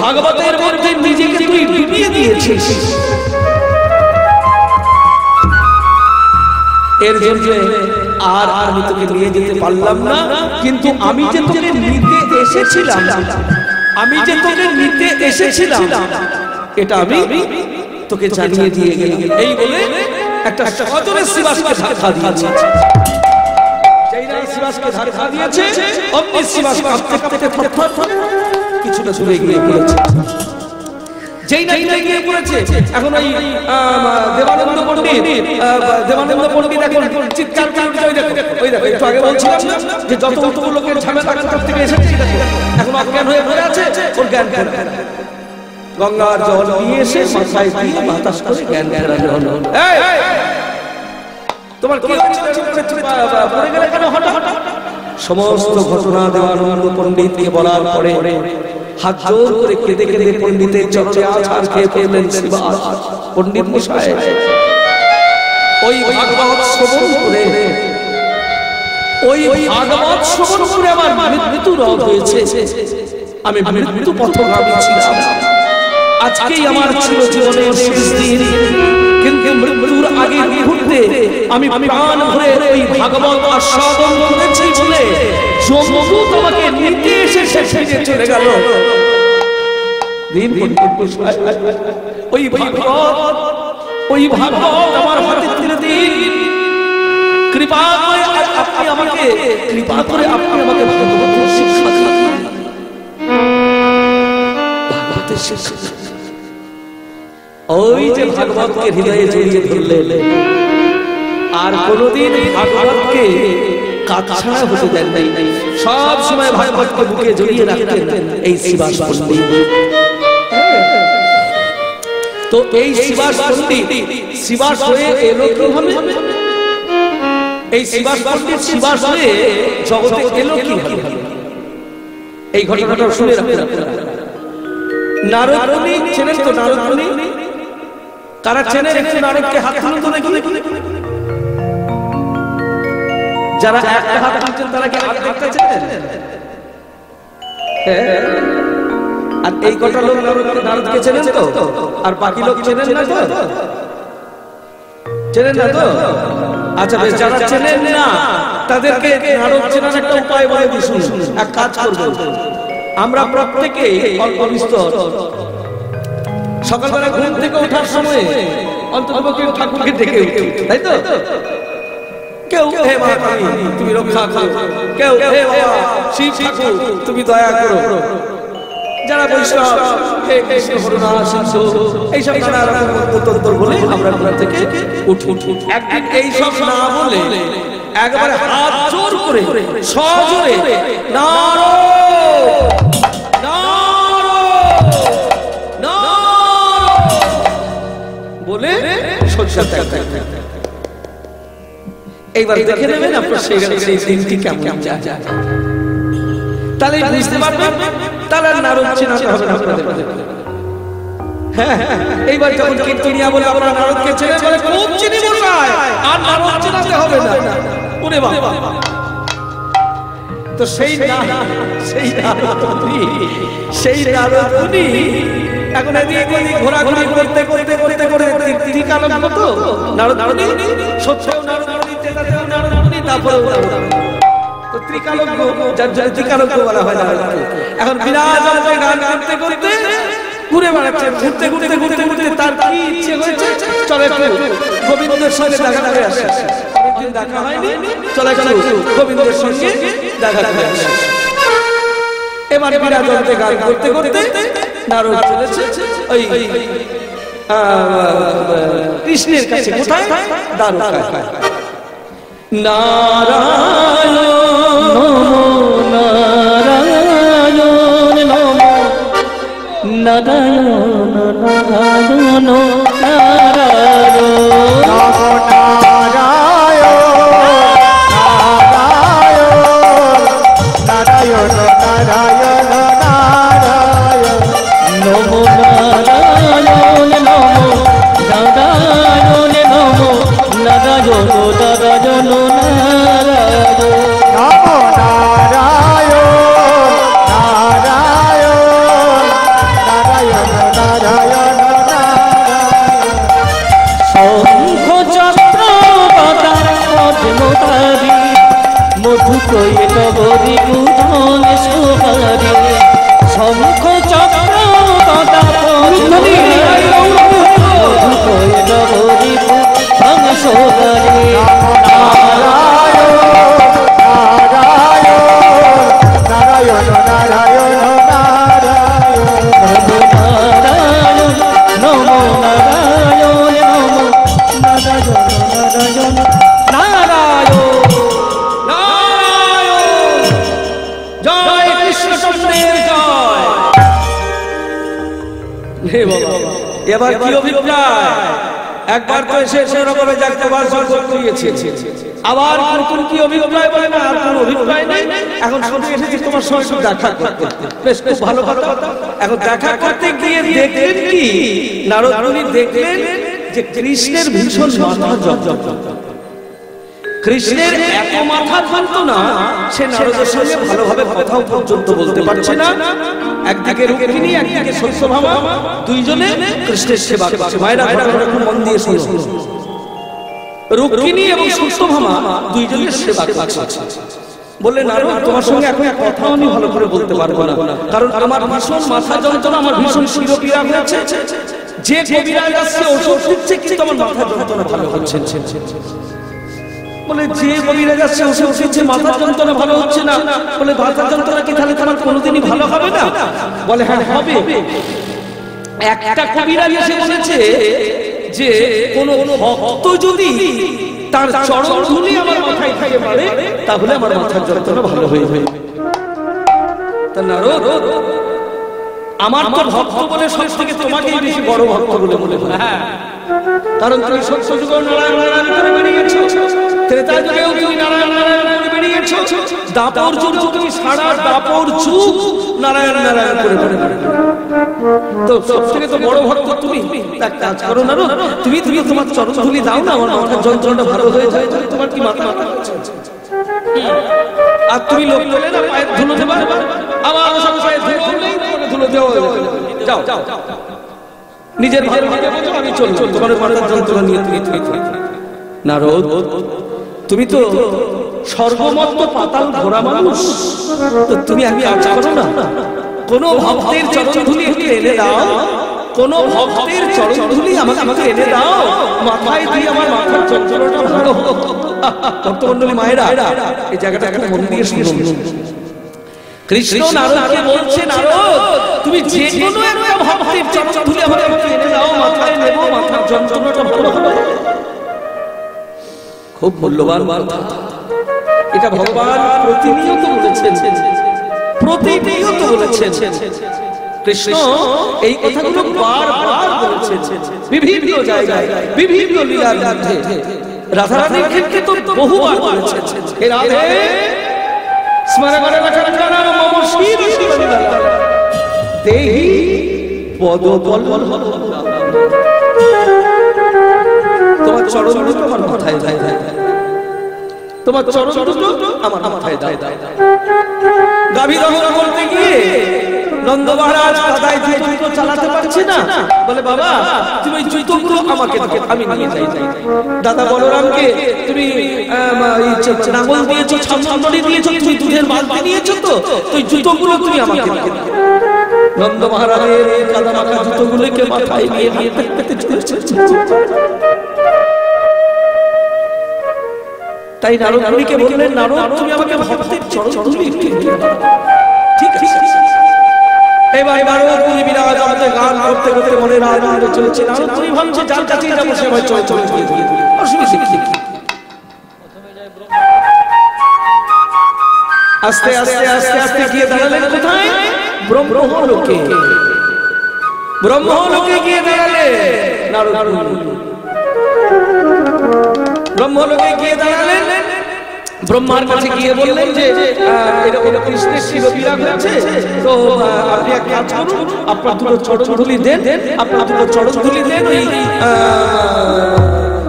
ভাগবতের মধ্যে নিজেকে তুই ডুবিয়ে দিয়েছিস। এর জন্য আর আমি তোকে নিয়ে যেতে পারলাম না। কিন্তু আমি যে তোকে নিতে এসেছিলাম, এটা আমি তোকে জানিয়ে দিয়ে গেলাম। এই বলে একটা সজোরে শিবাসকে ধাক্কা দিয়েছে। যেই না শিবাসকে ধাক্কা দিয়েছে, অমনি শিবাস কাঁপতে কাঁপতে কিছুটা দূরে গিয়ে বলেছে, যেই না গিয়ে পড়েছে এখন ওই দেবানন্দ পণ্ডিত এখন চিৎকার করে ওই দেখো একটু আগে বলছিলাম না যে যত উল্টো লোকের ঝামেলা কোথা থেকে এসেছে এখন অজ্ঞান হয়ে পড়ে আছে ওর জ্ঞান গঙ্গার জল নিয়ে এসে মাথায় দিয়ে বাতাস করে জ্ঞান হলো। তোমার কি পড়ে গেলে কেন হঠাৎ? সমস্ত ঘটনা দেবানন্দ পণ্ডিতকে বলার পরে হাত জোর করে কেঁদে কেঁদে পণ্ডিতের চরণে আছাড় খেয়ে পড়লেন শ্রীবাস। পণ্ডিত মশাই ওই ভাগবত শ্রবণ করে আমার মৃত্যু রোধ হয়েছে। আমি মৃত্যু পথগামী ছিলাম, আজকেই আমার ছিল জীবনের শেষ দিন, কিন্তু মৃত্যুর আগের মুহূর্তে আমি প্রাণ ভরে ওই ভাগবত আস্বাদন করেছি বলে যমদূত তোমাকে নিতে এসে শেষে চলে গেল। ওই ভাগবত আমার হাতে তুলে দিন, কৃপা করে আপনি আমাকে ভাগবত শিক্ষা দিন। ভাগবতের শিক্ষা ওই যে ভাগবতকে হৃদয়ে জড়িয়ে ধরলেন আর কোনদিন ভাগবতকে কাছাড়া হতে দেন নাই, সব সময় ভাগবতকে বুকে জড়িয়ে রাখতেন এই শ্রীবাস পণ্ডিত। তো এই শ্রীবাস পণ্ডিত শ্রীবাস হয়ে এলো কিভাবে? এই শ্রীবাস পণ্ডিত শ্রীবাস হয়ে জগতে এলো কিভাবে? এই ঘটনাটা শুনে রাখতেন। নারদ মুনি ছিলেন তো, নারদ মুনি কারা চেনেন? একটু নারদকে হাত তুলুন তো দেখি। যারা একটা হাত তুলছেন তারা কি হাত দেখতে চেনেন? আর এই কটা লোক নারদকে চেনেন তো, আর বাকি লোক চেনেন না তো? চেনেন না তো? আচ্ছা বেশ, যারা চেনেন না তাদেরকে নারদ চেনার একটা উপায় বলে দিই, শুনুন। এক কাজ করবেন, আমরা প্রত্যেকে অল্প বিস্তর সকালবেলা ঘুম থেকে ওঠার সময় অন্ততপক্ষে ঠাকুরকে ডেকে উঠি, তাই তো? কেউ হে মা কালী তুমি রক্ষা করো, কেউ হে বাবা শিব ঠাকুর তুমি দয়া করো, যারা বৈষ্ণব হে কৃষ্ণ করুণা সিন্ধু, এইসব নানা রকম মন্ত্র বলে আমরা ঘুম থেকে উঠি। একদিন এইসব না বলে একবারে হাত জোর করে সজোরে বলে এইবার দেখে নেবেন আপনার সেই দিনটি কেমন যায়, তাহলে বুঝতে পারবেন। তাহলে নারদ চেনাতে হবে না আপনাদের। হ্যাঁ, এইবার যখন কীর্তনিয়া বলে আপনারা নারদকে চেনে বলে খুব চিনি বসায়, আর নারদ চেনাতে হবে না। ওরে বাবা, তো সেই নারদ মুনি এখন এদিকে ঘোরাঘুরি করতে করতে করতে করতে ত্রিকালজ্ঞ তো নারদ মুনি, সত্যেও নারদ মুনি, চেতাতেও নারদ মুনি, তারপরেও নারদ মুনি। তো ত্রিকালজ্ঞ, যার জন্য ত্রিকালজ্ঞ বলা হয় নারদ। এখন বিরাজ গান করতে করতে ঘুরে বেড়াচ্ছে, ঘুরতে ঘুরতে ঘুরতে ঘুরতে তার কি ইচ্ছে হয়েছে, চলে গোবিন্দের সঙ্গে দেখা করে আসে। অনেকদিন দেখা হয়নি, চলে গোবিন্দের সঙ্গে দেখা করে আসে। এবার বিরাজ গান করতে করতে নারদ চলেছে ওই কৃষ্ণের কাছে। কোথায়? দ্বারকায়। নারায়ণ নারায়ণ নমো নারায়ণ নারায়ণ শঙ্খ চক্র নারায়ণ এবার কি অভিপ্রায়? একবার তো এসে সেরকমে যাকে বাসন করতে গিয়েছে, আবার নতুন কি অভিপ্রায় বলে না, আর কোন অভিপ্রায় নেই। এখন শুনতে এসেছি তোমার সঙ্গে একটু দেখা করতে, বেশ খুব ভালো কথা। এখন দেখা করতে গিয়ে দেখলেন কি, নারদ মুনি দেখলেন যে কৃষ্ণের ভীষণ মাথা যন্ত্রণা, কৃষ্ণের এত মাথা যন্ত্রণা, সে নারদের সঙ্গে ভালোভাবে কথাও পর্যন্ত বলতে পারছে না। একদিকে রুক্মিণী, একদিকে সত্যভামা, দুইজনে কৃষ্ণের সেবা করছে। মায়েরা খুব মন দিয়ে শোনো, রুক্মিণী এবং সত্যভামা দুইজনের সেবা করছে। বললেন নারদ, তোমার সঙ্গে এখন কথা আমি ভালো করে বলতে পারবো না, কারণ আমার ভীষণ মাথা যন্ত্রণা, আমার ভীষণ শিরোপীড়া হয়েছে। যে কবিরাজ আসছে ওষুধ দিচ্ছে, কিন্তু আমার মাথা যন্ত্রণা ভালো হচ্ছে। বলে যে কবিরাজ আসছে ওষুধ দিচ্ছে, মাথা যন্ত্রণা ভালো হচ্ছে না। বলে মাথা যন্ত্রণা কি তাহলে তোমার কোনোদিনই ভালো হবে না? বলে হ্যাঁ হবে। একটা কবিরাজ এসে বলেছে যে কোন ভক্ত যদি তার চরণ ধুলি আমার মাথায় খাইয়ে পারে, তাহলে আমার মাথার যন্ত্রণা ভালো হয়ে যাবে। তা নারদ, আমার তো ভক্ত বলে সব থেকে তোমাকেই বেশি বড় ভক্ত বলে মনে হয়। হ্যাঁ, কারণ তুমি সত্য যুগে নারায়ণ নারায়ণ করে বেরিয়েছো, ত্রেতা যুগেও তুমি নারায়ণ নারায়ণ করে বেরিয়েছো, দাপর যুগেও তুমি সারা দাপর যুগ নারায়ণ নারায়ণ করে বেরিয়েছো। তো সব থেকে তো বড় ভক্ত তুমি। এক কাজ করো নারদ, তুমি তোমার চরণ ধুলি দাও না, আমার মাথার যন্ত্রণাটা ভালো হয়ে যায়। তোমার কি মাথা ব্যথা হচ্ছে? আর তুমি লোক বলে না পায়ের ধুলো দেবা, আমার সব পায়ের ধুলো নেই, ধুলো দেওয়া যাও যাও, নিজের ভালো ভাবে বলো, আমি চলছি, তোমার মাথার যন্ত্রণা নিয়ে তুমি নারদ, তুমি তো স্বর্গমত্ত পাতাল ঘোরা মানুষ, তো তুমি আমি কাজ করো না, কোন ভক্তের চরণ ধুলি একটু এনে দাও, কোন ভক্তের চরণ ধুলি আমাকে এনে দাও, মাথায় দিয়ে আমার মাথার যন্ত্রণাটা ভালো হোক। ভক্তমণ্ডলী মায়েরা, এই জায়গাটা একটা মন দিয়ে শুনুন। কৃষ্ণ নারদকে বলছে, নারদ তুমি যে কোনো একটা ভক্তের চরণ ধুলি আমাকে এনে দাও, মাথায় নেব, মাথার যন্ত্রণাটা ভালো হবে। খুব মূল্যবান কথা, এটা ভগবান প্রতিনিয়ত বলেছেন, প্রতিনিয়ত বলেছেন। কৃষ্ণ এই কথাগুলো বারবার বলেছেন বিভিন্ন জায়গায়, বিভিন্ন লীলার মধ্যে। রাধারানীর ক্ষেত্রে তো বহুবার বলেছেন, হে রাধে স্মরণ রাখা মম শির শিরোলা দেহি পদপল্লব, তোমার চরণ দুটো আমার মাথায় দাও, তোমার চরণ দুটো আমার মাথায় দাও। গাভী দহন করতে গিয়ে নন্দ মহারাজ কাদায় দিয়ে জুতো চালাতে পারছে না, বলে বাবা তুমি ওই জুতোগুলো আমাকে দাও, আমি নিয়ে যাই। দাদা বলরামকে তুমি নাঙল দিয়েছো, ছামছামড়ি দিয়েছো, তুমি দুধের বালতি নিয়েছো, তো ওই জুতোগুলো তুমি আমাকে দাও। নন্দ মহারাজের কাদা মাখা জুতোগুলোকে মাথায় নিয়ে নিয়ে পেতে চলেছে। তাই নারদ মুনিকে বললেন, নারদ তুমি আমাকে ভক্তের চরণ ধুলি একটু দিয়ে দাও। ঠিক আছে। এবার নারদ মুনি বিরাজ আমাদের গান করতে করতে মনের আনন্দ চলছে। নারদ মুনি ভাবছে যার কাছেই যাবো সে আমার চরণ ধুলি দিয়ে দিই, অসুবিধা কি? আস্তে আস্তে আস্তে আস্তে গিয়ে দাঁড়ালেন কোথায়? ব্রহ্মলোকে। ব্রহ্মলোকে গিয়ে দাঁড়ালেন নারদ মুনি। ব্রহ্মলোকে গিয়ে দাঁড়ালেন, ব্রহ্মার কাছে গিয়ে বললেন যে এরকম কৃষ্ণের শিরোপীড়া হয়েছে, তো আপনি এক কাজ করুন, আপনার দুটো চরণ ধুলি দেন, আপনার দুটো চরণ ধুলি দেন, ওই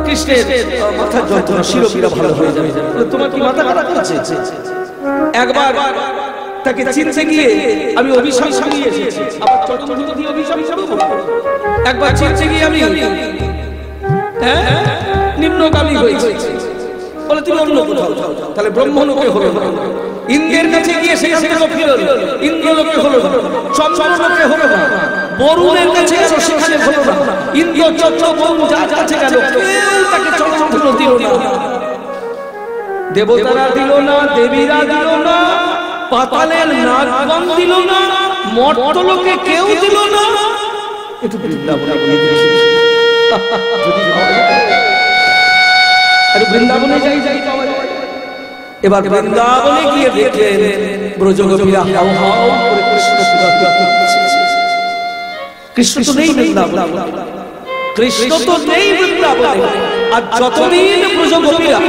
কৃষ্ণের মাথার যন্ত্রণা শিরোপীড়া ভালো হয়ে যাবে। তোমার কি মাথা খারাপ হচ্ছে? একবার তাকে চিনতে গিয়ে আমি অভিশাপ শুনিয়ে এসেছি, আবার চরণ ধুলি দিয়ে অভিশাপ করব? একবার চিনতে গিয়ে আমি নিম্নগামী হয়েছে, বলে তুমি অন্য কোথাও যাও। তাহলে ব্রহ্মলোকে হলো না, ইন্দ্রের কাছে গিয়ে সেখান থেকে ফিরল, ইন্দ্রলোকে হলো না, চন্দ্রলোকে হলো না, বরুণের কাছে গেল, সেখানে হলো না, ইন্দ্র চন্দ্র বরুণ যার কাছে গেল কেউ তাকে চন্দ্র দিল না, দেবতারা দিল না, দেবীরা দিল না, পাতালের নাগগণ দিল না, মর্তলোকে কেউ দিল না। একটু বৃন্দাবনে গিয়ে দেখি, যদি বৃন্দাবনে যাই। এবার বৃন্দাবনে গিয়ে দেখলেন ব্রজগোপীরা হাউ হাউ করে কৃষ্ণ কৃষ্ণ তো নেই বৃন্দাবনে, কৃষ্ণ তো নেই বৃন্দাবনে। আর যতদিন ব্রজগোপীরা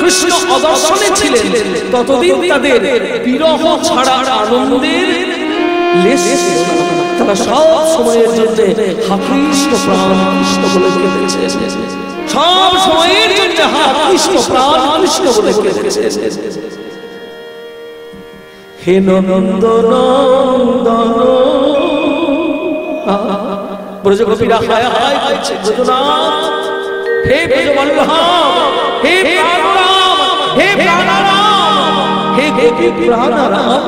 কৃষ্ণ অদর্শনে ছিলেন ততদিন তাদের বিরহ ছাড়া আনন্দের লেশ ছিল না। তারা সব সময়ের জন্য হা কৃষ্ণ প্রাণ কৃষ্ণ বলে কেঁদেছে, সব সময়ের জন্য হা কৃষ্ণ প্রাণ কৃষ্ণ বলে কেঁদেছে। হে নন্দ নন্দন, ব্রজগোপীরা হায় হায় করছে, ব্রজনাথ হে ব্রজবল্লভ, হে প্রাণরাম, হে প্রাণরাম, হে গোপী প্রাণরাম।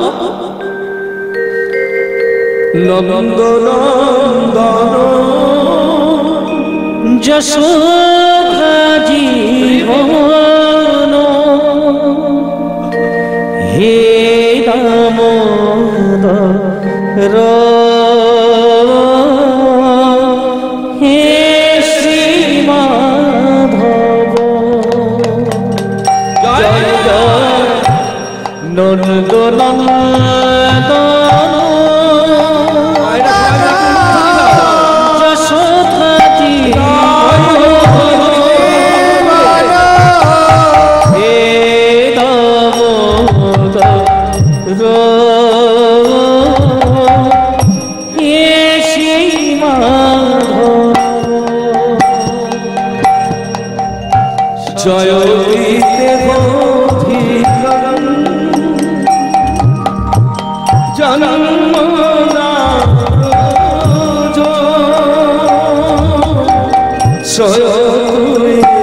নন্দ নন্দন যশোদা জীবন, হে দামোদর, হে শ্রী মাধব। জয় জয় নন্দ নন্দন, যশোদা জীবন, হে দামোদর, হে শ্রী মাধব। জয় গীতে গভীরং জনমনাজ, সয়ন্দিরা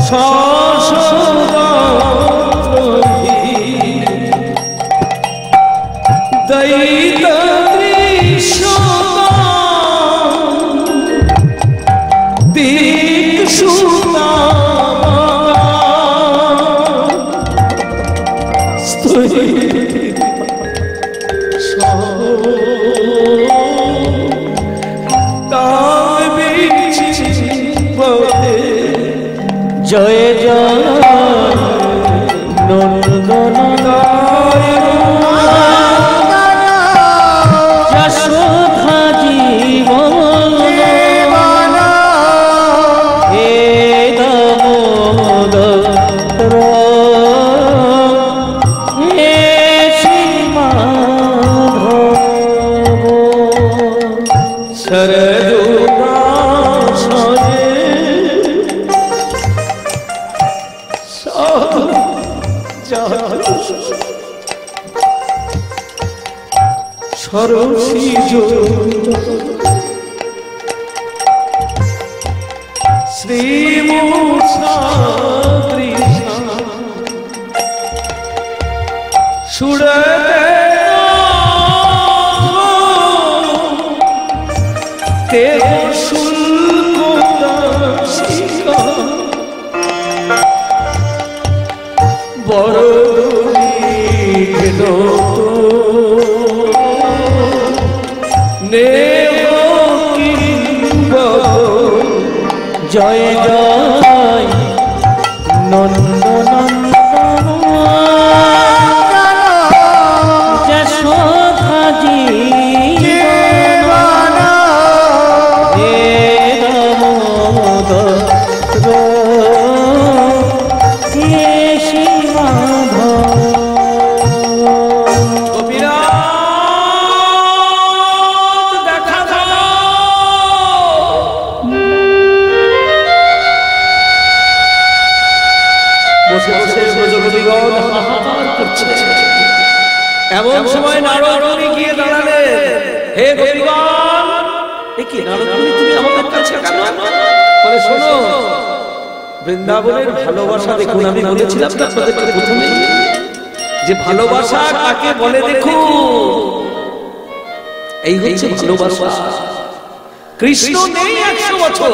শাশ্বতী দয়িত জয় জয় নন্দন যশোদা জীবন, হে দামোদর, হে শ্রী মাধব। শরদুদাসনে সরসী শ্রীমূষা তৃষ্ণা সুরতে তে শুল্ক শিখা বড় জয় জয় নন্দনন্দন যশোদা জীবন, হে দামোদর, হে শ্রী মাধব। এমন সময় নারদ মুনি গিয়ে দাঁড়ালেন, হে গোপীগণ, কি নারদ মুনি তুমি আমাদের কাছে কেন? বলে শোনো, বৃন্দাবনের ভালোবাসা দেখুন। আমি বলেছিলাম আপনাদের প্রথমে যে ভালোবাসা কাকে বলে দেখুন, এই হচ্ছে ভালোবাসা। কৃষ্ণ নেই 100 বছর,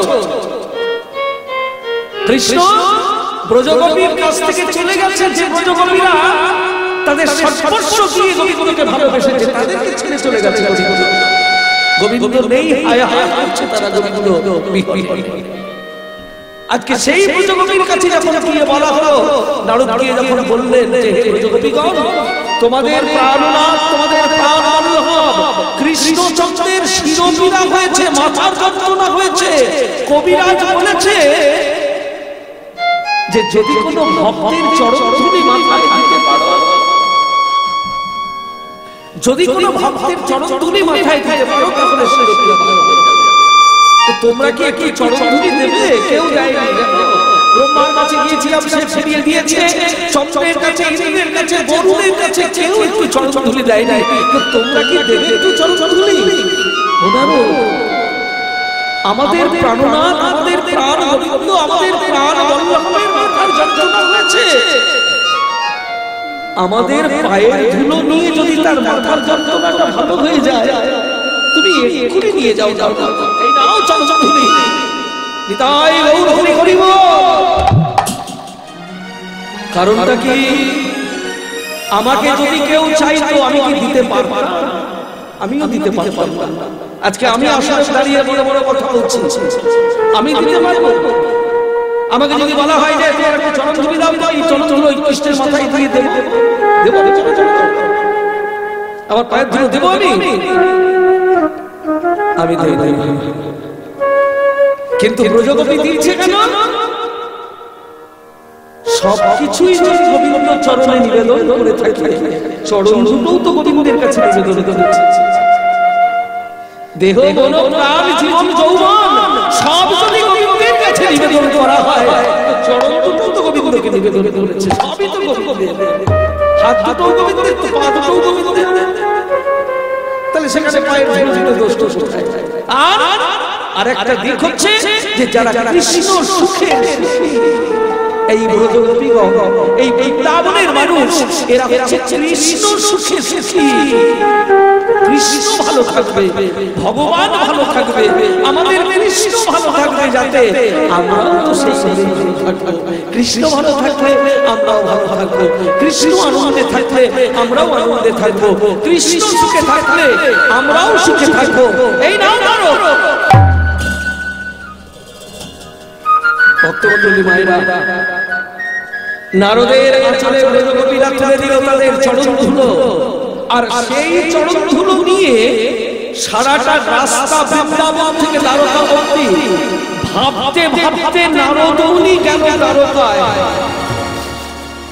কৃষ্ণ ব্রজগোপীর কাছ থেকে চলে গেছে। যে ব্রজগোপীরা তাদের সংস্পর্শ দিয়ে গোবিন্দকে ভালোবেসেছে তাদেরকে ছেড়ে চলে গেছে। গোবিন্দ নেই, হায় হায় করছে তারা গোবিন্দ। আজকে সেই ব্রজগোপীর কাছে যখন গিয়ে বলা হলো, নারদ গিয়ে যখন বললেন যে হে ব্রজগোপীগণ, তোমাদের প্রাণনাথ, তোমাদের প্রাণ বল্লভ কৃষ্ণচন্দ্রের শিরোপীড়া হয়েছে, মাথার যন্ত্রণা হয়েছে। কবিরাজ বলেছে যে যদি কোনো ভক্তের চরণধূলি মাথায় দিতে পারো, যদি কোনো ভক্তের চরণধূলি মাথায় দিতে পারো তাহলে শিরোপীড়া ভালো হয়ে যাবে। তো তোমরা কি একটি চরণধূলি দেবে? কেউ দেয়নি। ব্রহ্মার কাছে গিয়েছিলাম, সে ফিরিয়ে দিয়েছে। চন্দ্রের কাছে, ইন্দ্রের কাছে, বরুণের কাছে কেউ একটু চরণধূলি দেয় নাই। তো তোমরা কি দেবে একটু চরণধূলি? ওনারও আমাদের প্রাণনাথ, আমাদের প্রাণ গোবিন্দ, আমাদের প্রাণ বল্লভের মাথার যন্ত্রণা হয়েছে। আমাদের পায়ের ধুলো নিয়ে যদি তার মাথার যন্ত্রণাটা ভালো হয়ে যায়, তুমি এক্ষুনি নিয়ে যাও, যাও যাও, এই নাও চরণধূলি। নিতাই গৌর হরি হরি বল। কারণটা কি? আমাকে যদি কেউ চাইতো আমি কি দিতে পারবো না? আমিও দিতে পারতাম না। আজকে আমি আসলে দাঁড়িয়ে বড় বড় কথা বলছি, আমি দিতে পারবো। আমাকে যদি বলা হয় যে তুই একটা চরণধূলি দাও, এই চরণধূলি কৃষ্ণের মাথায় দিয়ে দেবো, দেবো আমি চরণধূলি, আমার পায়ের ধুলো দেবো আমি দেই নাই। কিন্তু ব্রজগোপী দিয়েছে কেন? সবকিছুই যদি গোবিন্দ চরণে নিবেদন করে থাকে, চরণ দুটোও তো গোবিন্দের কাছে নিবেদন করেছে। দেহ মন প্রাণ জীবন যৌবন সব যদি গোবিন্দের কাছে নিবেদন করা হয়, চরণ দুটোও তো গোবিন্দকে নিবেদন করেছে। সবই তো গোবিন্দের, হাত দুটোও গোবিন্দের, পা দুটোও গোবিন্দের। তাহলে সেখানে পায়ের ধুলো দোষ দোষ কোথায়? আর একটা দিক হচ্ছে যে যারা কৃষ্ণ সুখে, এই ব্রজগোপীগণ, এই বৃন্দাবনের মানুষ, এরা হচ্ছে কৃষ্ণ সুখে সুখী। কৃষ্ণ ভালো থাকবে, ভগবান ভালো থাকবে, আমাদের কৃষ্ণ ভালো থাকবে, যাতে আমরাও তো সেই থাকবো। কৃষ্ণ ভালো থাকলে আমরাও ভালো থাকবো, কৃষ্ণ আনন্দে থাকলে আমরাও আনন্দে থাকবো, কৃষ্ণ সুখে থাকলে আমরাও সুখে থাকবো। এই নাও নাও ভক্তমণ্ডলী মায়েরা, নারদের আঁচলে ব্রজগোপীরা তুলে দিল তাদের চরণধুলো। আর সেই চরণধুলো নিয়ে সারাটা রাস্তা বৃন্দাবন থেকে দ্বারকা অবধি ভাবতে ভাবতে নারদৌনি গেল দ্বারকায়।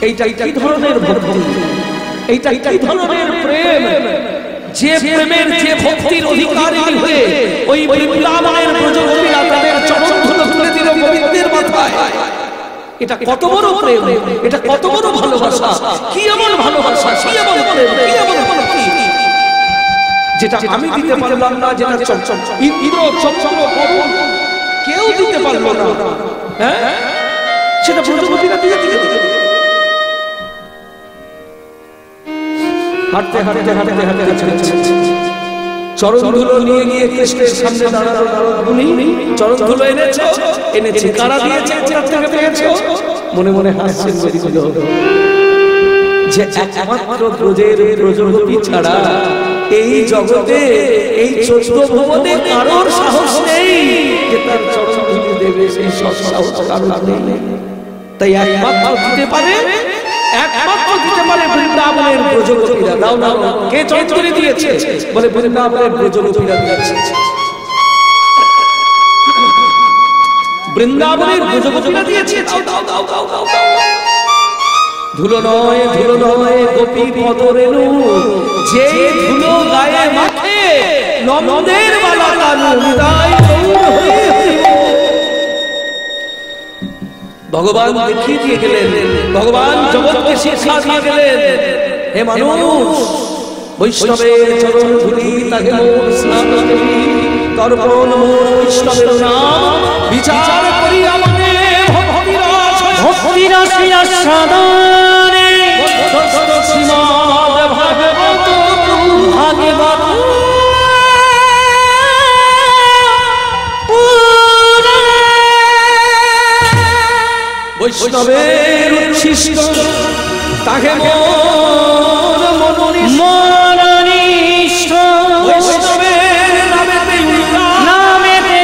এইটা কি ধরনের ভক্তি, এইটা কি ধরনের প্রেম, যে প্রেমের, যে ভক্তির অধিকারী হয়ে ওই বৃন্দাবনের ব্রজগোপীরা তাদের চরণধুলো তুলে দিল গোবিন্দের মাথায়। এটা কত বড় প্রেম, এটা কত বড় ভালোবাসা, কি এমন ভালোবাসা, কি এমন প্রেম, কি এমন ভক্তি, যেটা আমি দিতে পারলাম না, যেটা ইন্দ্র চন্দ্র বরুণ কেউ দিতে পারলো না। হ্যাঁ, সেটা ব্রজগোপীরা দিয়ে দিল। হাঁটতে হাঁটতে হাঁটতে হাঁটতে চরণধুলো নিয়ে গিয়ে কৃষ্ণের সামনে দাঁড়ালো নারদ মুনি। চরণধুলো এনেছো, এনেছি। কারা দিয়েছে, কোথা থেকে পেয়েছো? মনে মনে হাসছেন গোবিন্দ যে একমাত্র ব্রজের ব্রজগোপী ছাড়া এই জগতে, এই 14 ভুবনে কারোর সাহস নেই যে তার চরণধুলো দেবে, সেই সাহস কারোর নেই। তাই একমাত্র দিতে পারে, একমাত্র দিতে পারে বৃন্দাবনের ব্রজগোপীরা। দাও দাও, কে চরণধুলি দিয়েছে? বলে বৃন্দাবনের ব্রজগোপীরা দিয়েছে। বৃন্দাবনের ব্রজগোপীরা দিয়েছে। দাও দাও দাও দাও দাও। ধুলো নয়, ধুলো নয়, গোপী পদরেণু, যে ধুলো গায়ে মাখে নন্দের বালা কানু। নিতাই গৌর হরি হরি বল। ভগবান দেখিয়ে দিয়ে গেলেন, ভগবান জগৎকে শিক্ষা দিয়ে গেলেন। হে মানুষ, বৈষ্ণবের চরণ ধুলি তাকে মোর স্নান দেবী, তর্পণ মোর বৈষ্ণবের নাম, বিচার করিয়া মনে ভক্তিরসে আস্বাদনে শ্রীমদ্ ভাগবত ভাগবত বৈষ্ণবের উচ্ছিষ্ট তাকে মোর মনোনিষ্ঠ, বৈষ্ণবের নামেতে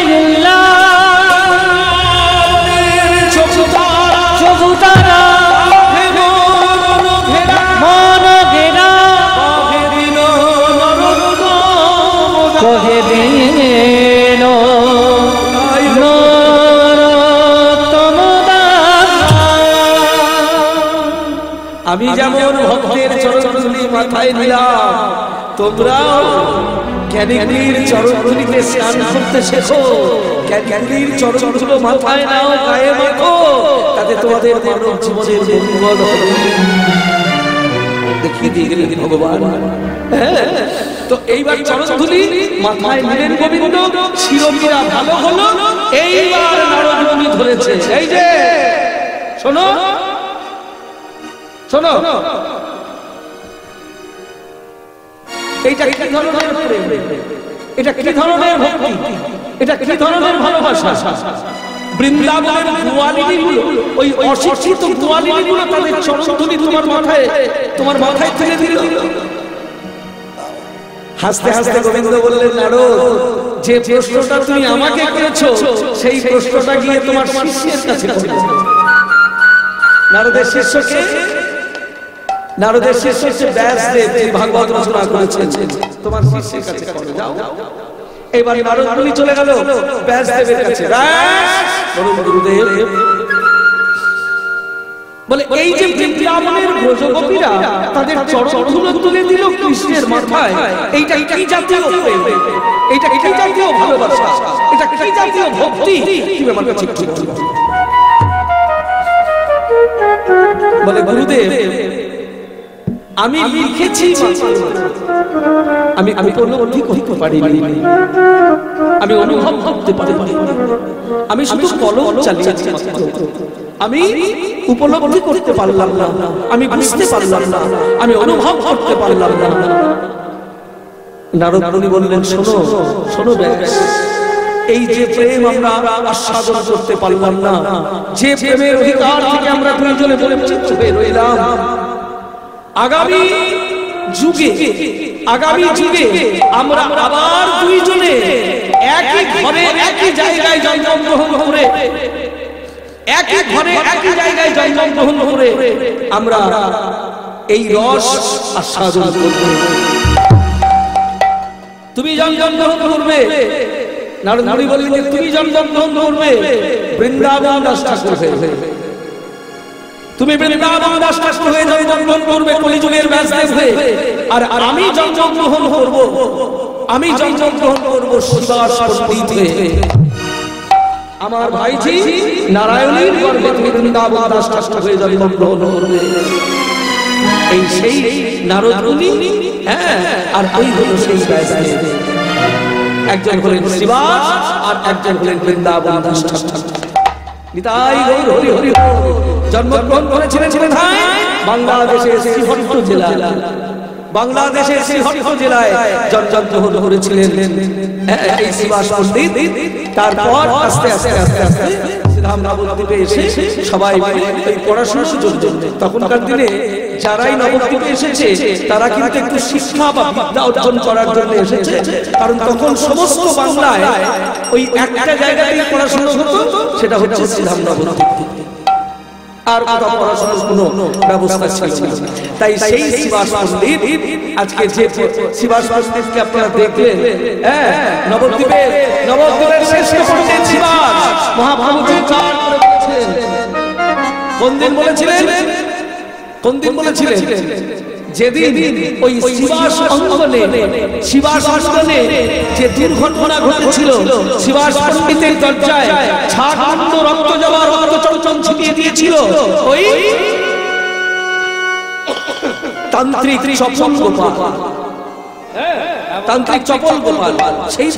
চবুতারা মন ঘেরা আমি যেমন ভক্তের চরণধুলি মাথায় নিলাম, তোমরাও জ্ঞানীর চরণধুলিতে স্নান করতে শেখো, জ্ঞানীর চরণধুলো মাথায় নাও, গায়ে মাখো, তাতে তোমাদের মানব জীবনের মঙ্গল হবে। দেখিয়ে দিয়ে গেলেন ভগবান। তো এইবার চরণধুলি মাথায় নিলেন গোবিন্দ, শিরোপীরা ভালো হলো। এইবার নারদ মুনি ধরেছে, এই যে শোনো শোনো, এইটা কি ধরনের প্রেম, এটা কি ধরনের ভক্তি, এটা কি ধরনের ভালোবাসা। বৃন্দাবনের গোয়ালিনীগুলো, ওই অশিক্ষিত গোয়ালিনীগুলো তাদের চরণধুলি তোমার মাথায় তুলে দিল। হাসতে হাসতে গোবিন্দ বললেন, নারদ, যে প্রশ্নটা তুমি আমাকে করেছো সেই প্রশ্নটা গিয়ে তোমার শিষ্যের কাছে করো। নারদের শিষ্যকে, নারদের শিষ্য হচ্ছে ব্যাসদেব, যিনি ভাগবত রচনা করেছেন, তোমার শিষ্যের কাছে করো, যাও। এবার নারদ মুনি চলে গেল ব্যাসদেবের কাছে। গুরুদেব বলে, এই যে বৃন্দাবনের ব্রজগোপীরা তাদের চরণধুলো তুলে দিল কৃষ্ণের মাথায়, এইটা কি জাতীয় প্রেম, এইটা কি জাতীয় ভালোবাসা, এটা কি জাতীয় ভক্তি, তুমি আমার কাছে ঠিক ঠিক বলে। গুরুদেব, আমি লিখেছি, আমি উপলব্ধি করতে পারিনি, আমি অনুভব করতে পারিনি, আমি শুধু কলম চালিয়েছি, আমি উপলব্ধি করতে পারলাম না, আমি বুঝতে পারলাম না, আমি অনুভব করতে পারলাম না। নারদ মুনি বললেন, শোনো শোনো ব্যাস, এই যে প্রেম আমরা আস্বাদন করতে পারলাম না, যে প্রেমের অধিকার থেকে আমরা দুইজনে বঞ্চিত হয়ে রইলাম, আগামী যুগে আমরা আবার দুইজনে একই ঘরে একই জায়গায় জন্মগ্রহণ করে, একই ঘরে একই জায়গায় জন্মগ্রহণ করে আমরা এই রস আস্বাদন করব। তুমি জন্মগ্রহণ করবে, নারদ মুনি বললেন, তুমি জন্মগ্রহণ করবে বৃন্দাবন দাস ঠাকুর হয়ে, তুমি বৃন্দাবন দাস ঠাকুর হয়ে জন্মগ্রহণ করবে কলিযুগের ব্যাসদেব হয়ে, আর আমি জন্মগ্রহণ করব, আমি জন্মগ্রহণ করব শিবার পণ্ডিত হয়ে। আমার ভাইজি নারায়ণীর গর্ভে তুমি বৃন্দাবন দাস ঠাকুর হয়ে জন্মগ্রহণ করবে। এই সেই নারদ মুনি, আর ওই হলো সেই ব্যাসদেব। একজন হলেন শিবাস আর একজন হলেন বৃন্দাবন দাস ঠাকুর। নিতাই গৌর হরি হরি। জন্মগ্রহণ করেছিলেন বাংলাদেশের শ্রীহট্ট জেলায়, বাংলাদেশের শ্রীহট্ট জেলায় জন্মগ্রহণ করেছিলেন এই শিবাস পণ্ডিত। তারপর আস্তে আস্তে আস্তে আস্তে নবদ্বীপে এসে সবাই এই পড়াশোনার সুযোগ জন্য, তখনকার দিনে যারাই নবদ্বীপে এসেছে তারা কিন্তু একটু শিক্ষা বা বিদ্যা অর্জন করার জন্য এসেছে, কারণ তখন সমস্ত বাংলায় ওই একটা জায়গায় পড়াশোনা হতো, সেটা হচ্ছে শ্রীধাম নবদ্বীপ, আর কোথাও পড়াশোনার কোনো ব্যবস্থা ছিল না। তাই সেই শিবাস পণ্ডিত, আজকে যে শিবাস পণ্ডিতকে আপনারা দেখলেন, নবদ্বীপের শ্রেষ্ঠ পণ্ডিত শিবাস মহাপ্রভুজি চার করে বলেছেন। কোন দিন বলেছিলেন? যেদিন ওই শিবাস অঙ্গনে যে দুর্ঘটনা ঘটেছিল, শিবাস পণ্ডিতের দরজায় ঝাড়খণ্ড রক্ত জবা রক্ত চঞ্চল ছিটিয়ে দিয়েছিল ওই তান্ত্রিক চপল গোপাল। সেই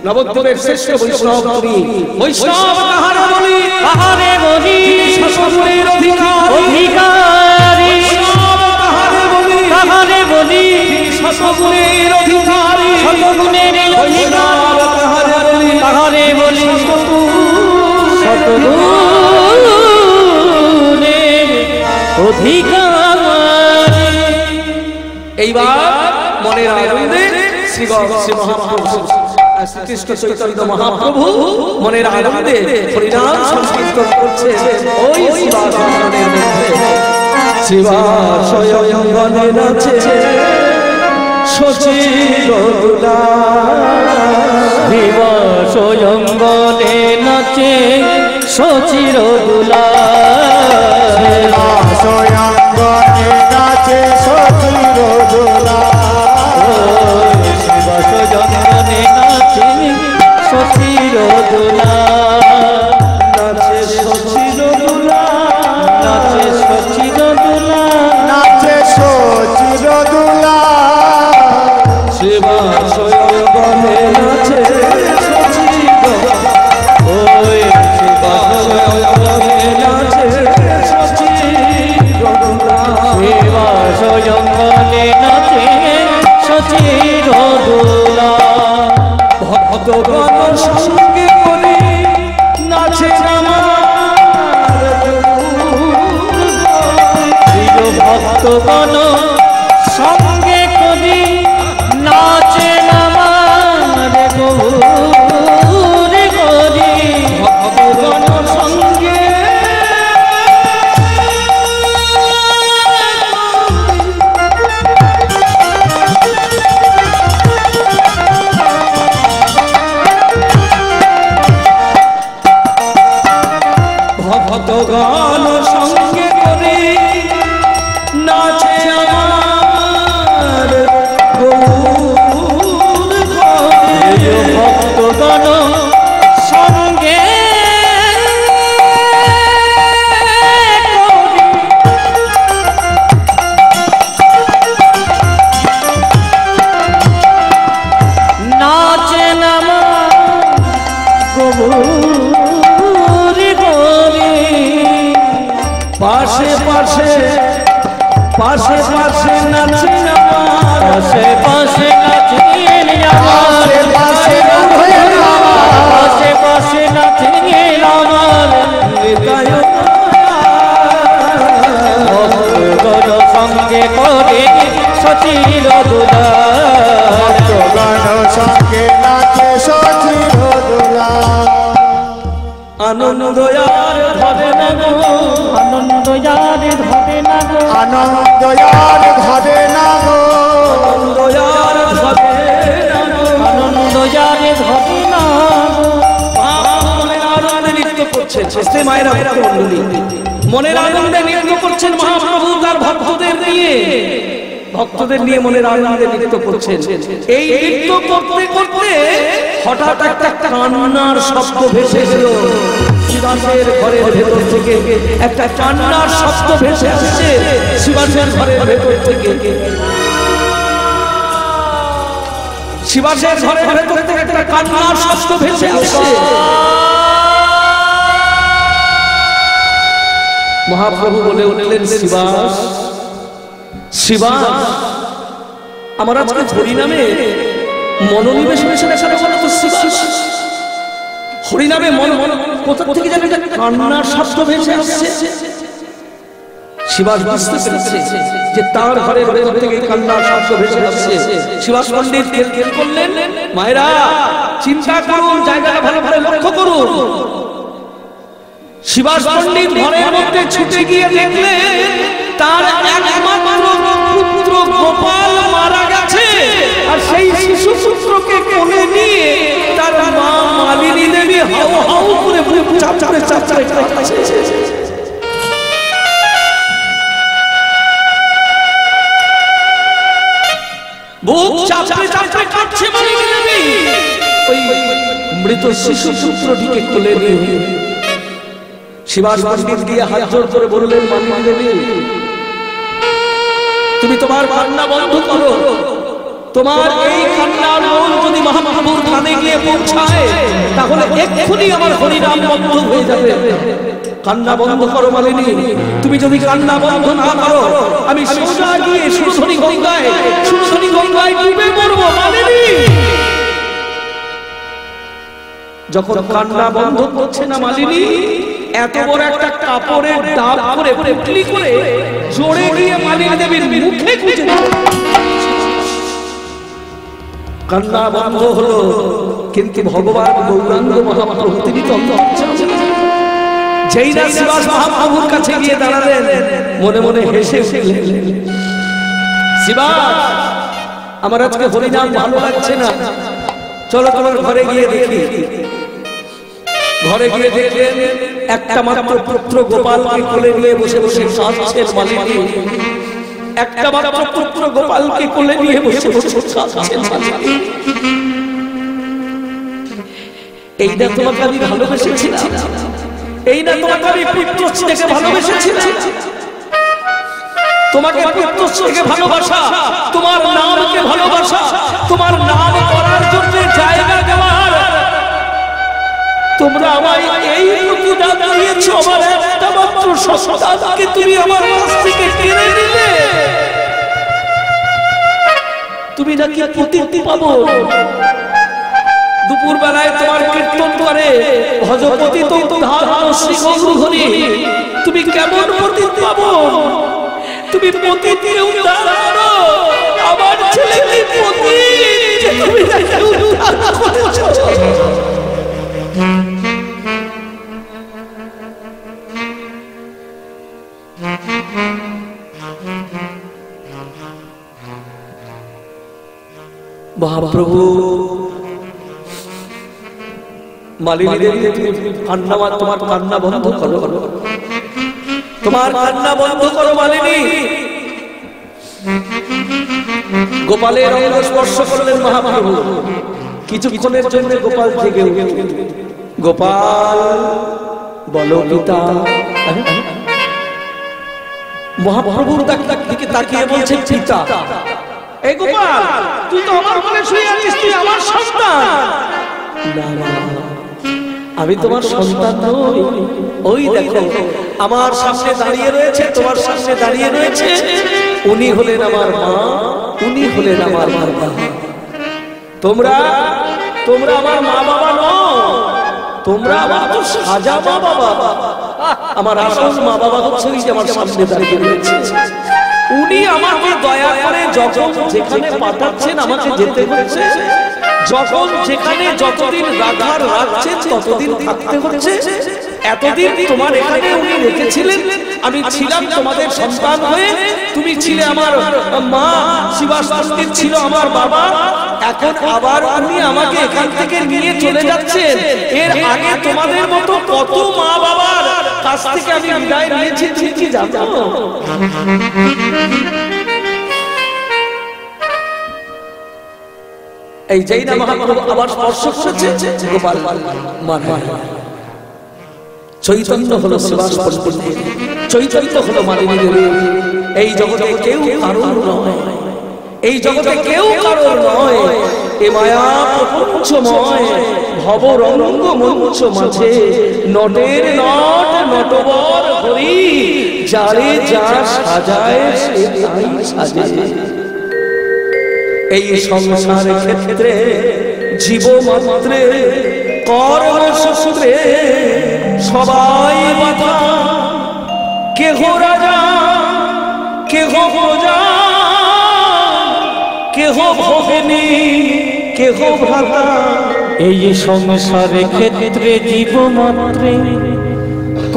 নবদ্বীপের শ্রেষ্ঠ বৈষ্ণব কবি, বৈষ্ণব কাহারে বলি, কাহারে বলি, শাসনের অধিকারী, কাহারে বলি, শতগুণের অধিকারী, শতগুণের অধিকার, কাহারে বলি, শতগুণের অধিকার। এইবার মনের আনন্দে শ্রী মহাপ্রভু শ্রীকৃষ্ণ চৈতন্য মহাপ্রভু মনের আনন্দে হরিনাম সংকীর্তন করছে ওই শিবাসনের মধ্যে। শিবাস অঙ্গনে নাচে শশীর দুলাল, শিবাস অঙ্গনে নাচে শশীর দুলাল, শিবাস দোলা নাচে সচির দোলা নাচে সচির দোলা নাচে সচির দোলা সেবা স্বয়ং বলে নাচে সচির ওই সেবা স্বয়ং বলে নাচে সচির সেবা স্বয়ং বলে নাচে সচির দোলা ভক্তগণ সঙ্গে করে নাচে প্রিয় ভক্তগণ সঙ্গে করি নাচে আমার গৌরে করি ভক্তগণ সঙ্গে ভক্তগণ সঙ্গে করে নাচে আমার গৌর ঘরে। ভক্তগণ সঙ্গে নাচে আমার গৌরে গৌরে পাশে পাশে পাশে পাশে নাচে আমার পাশে পাশে নাচেন আমার পাশে পাশে পাশে পাশে নাচেন আমার নিতাই ভক্তগণ সঙ্গে করে সচির দোলা ভক্তগণ সঙ্গে নাচে সচির দোলা আনন্দ আর ধরে না গো আনন্দ যারে ধরে না গো আনন্দ আর ঘরে না গো আনন্দ আর ধরে না গো। আনন্দ যারে ধরে না গো মনের আনন্দে নৃত্য করছেন সে মায়েরা ভক্তমণ্ডলী মনের আনন্দে নৃত্য করছেন মহাপ্রভু তার ভক্তদের নিয়ে মনের আনন্দে নৃত্য করছেন। এই নৃত্য করতে করতে হঠাৎ একটা কান্নার শব্দ ভেসে এলো শিবাসের ঘরের ভেতর থেকে। একটা কান্নার শব্দ ভেসে আসছে শিবাসের ঘরের ভেতর থেকে। শিবাসের ঘরের ভেতর থেকে একটা কান্নার শব্দ ভেসে আসছে। মহাপ্রভু বলে উঠলেন, শিবাস শিবাস, আমার আজকে হরিনামে মনোনিবেশ হয়েছে না সারা বলো তো শিবাস। হরিনামে মন কোথা থেকে যেন একটা কান্নার শব্দ ভেসে আসছে। শিবাস বুঝতে পেরেছে যে তার ঘরের ভেতর থেকে কান্নার শব্দ ভেসে আসছে। শিবাস পণ্ডিত খেল করলেন, মায়েরা চিন্তা করুন, জায়গাটা ভালো ভালো লক্ষ্য করুন। শিবাস পণ্ডিত ঘরের মধ্যে ছুটে গিয়ে দেখলেন তার একমাত্র পুত্র গোপাল মারা গেছে, আর সেই শিশু পুত্রকে কোলে নিয়ে তার মা মালিনী দেবী হাউ হাউ করে চাপড়ে চাপড়ে কাঁদছে। বুক চাপড়ে চাপড়ে কাঁদছে মালিনী দেবী। ওই মৃত শিশু পুত্রটিকে কোলে নিয়ে শিবাস পণ্ডিত গিয়ে হাত জোড় করে বললেন, মালিনী দেবী তুমি তোমার কান্না বন্ধ করো। তোমার এই কান্নার মন যদি মহাপ্রভুর কানে গিয়ে পৌঁছায় তাহলে এক্ষুনি আমার হরিনাম বন্ধ হয়ে যাবে। কান্না বন্ধ করো মালিনী। তুমি যদি কান্না বন্ধ না করো আমি সোজা গিয়ে সুরধনী গঙ্গায় ডুবে মরবো মালিনী। যখন কান্না বন্ধ করছে না মালিনী, এত বড় একটা কাপড়ের দাব করে পুটলি করে জোরে গিয়ে মালিনী দেবীর মুখে গুঁজে দিল। কান্না বন্ধ হলো, কিন্তু ভগবান গৌরাঙ্গ মহাপ্রভু তিনি যেই না শিবাস মহাপ্রভুর কাছে গিয়ে দাঁড়ালেন, মনে মনে হেসে উঠলেন, শিবাস আমার আজকে হরিনাম ভালো লাগছে না, চলো তোমার ঘরে গিয়ে দেখি। ঘরে গিয়ে দেখলেন একটা মাত্র পুত্র গোপালকে কোলে নিয়ে বসে বসে কাঁদছেন মালিনী। একটা মাত্র পুত্র গোপালকে কোলে নিয়ে বসে বসে কাঁদছেন মালিনী। এই না তোমাকে আমি ভালোবেসেছিলাম, এই না তোমাকে আমি পুত্র থেকে ভালোবেসেছিলাম। তোমাকে পুত্র থেকে ভালোবাসা, তোমার নামকে ভালোবাসা, তোমার নাম করার জন্য জায়গা দেওয়ার তোমরা আমায় এই প্রতিদান দিয়েছো। আমার একটা মাত্র সন্তানকে তুমি আমার কাছ থেকে কেড়ে নিলে। তুমি নাকি প্রতিটি পাবো দুপুর বেলায় তোমার কীর্তন করে ভজপতি তো শ্রী গৌরহরি, তুমি কেমন প্রতিটি পাবো? তুমি প্রতিটি উদ্ধার করো আমার ছেলেকে, প্রতি তুমি নাকি উদ্ধার করেছো। মহাপ্রভু মালিনী দেবী, কান্না, তোমার কান্না বন্ধ করো, তোমার কান্না বন্ধ করো মালিনী। গোপালের অঙ্গ স্পর্শ করলেন মহাপ্রভু। কিছুক্ষণের জন্য গোপাল জেগে উঠল। গোপাল বলো পিতা। মহাপ্রভুর দিকে তাকিয়ে বলছেন পিতা। এই গোপাল, তুই তো আমার ঘরে শুয়ে আছিস, তুই আমার সন্তান। না না, আমি তোমার সন্তান নই। ওই দেখো আমার সামনে দাঁড়িয়ে রয়েছে, তোমার সামনে দাঁড়িয়ে রয়েছে, উনি হলেন আমার মা, উনি হলেন আমার বাবা। তোমরা তোমরা আমার মা বাবা নও, তোমরা আমার তো সাজা মা বাবা। আমার আসল মা বাবা হচ্ছে ওই যে আমার সামনে দাঁড়িয়ে রয়েছে। উনি আমাকে দয়া করে যখন যেখানে পাঠাচ্ছেন আমাকে যেতে হচ্ছে, যখন যেখানে যতদিন রাখার রাখছেন ততদিন থাকতে হচ্ছে। এতদিন তোমার এখানে উনি রেখেছিলেন, আমি ছিলাম তোমাদের সন্তান হয়ে, তুমি ছিলে আমার মা, শিবাশাস্ত্রী ছিল আমার বাবা। এখন আবার উনি আমাকে এখান থেকে নিয়ে চলে যাচ্ছেন। এর আগে তোমাদের মতো কত মা বাবার কাছ থেকে আমি বিদায় নিয়েছি, তুমি কি জানো? এই যেই না মহাপ্রভু আবার স্পর্শ করেছে গোপাল, চৈতন্য হলো শ্রীবাস পরিপূর্ণ, চৈতন্য হলো মালিনী দেবী। এই জগতে কেউ কারোর নয়, এই জগতে কেউ কারোর নয়। এ মায়া প্রপঞ্চময় ভবরঙ্গ মঞ্চ মাঝে নটের নট নটবর হরি, যারে যা সাজায় সে তাই সাজে। এই সংসার ক্ষেত্রে জীব মাত্রে কর্মসূত্রে সবাই বাধা, কেহ রাজা কেহ প্রজা, কেহ ভগিনী কেহ ভ্রাতা। এই সংসার ক্ষেত্রে জীব মাত্রে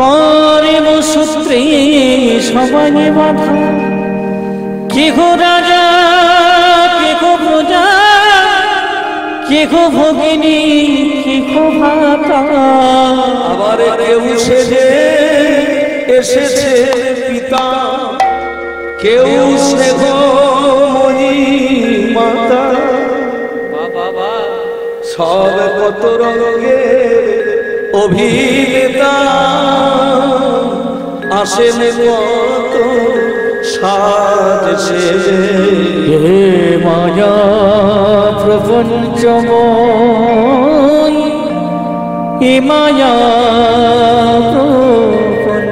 কর্মসূত্রে সবাই বাধা, কেহ রাজা কেহ প্রজা, কেহ ভগিনী কেহ ভ্রাতা। আবার কেউ সেজে এসেছে পিতা, কেউ স্নেহ ময়ী মাতা। সব কত রঙে অভিনেতা, আসেন কত সাজ সেজে। হে মায়া প্রপঞ্চময়, হে মায়া প্রপঞ্চময়।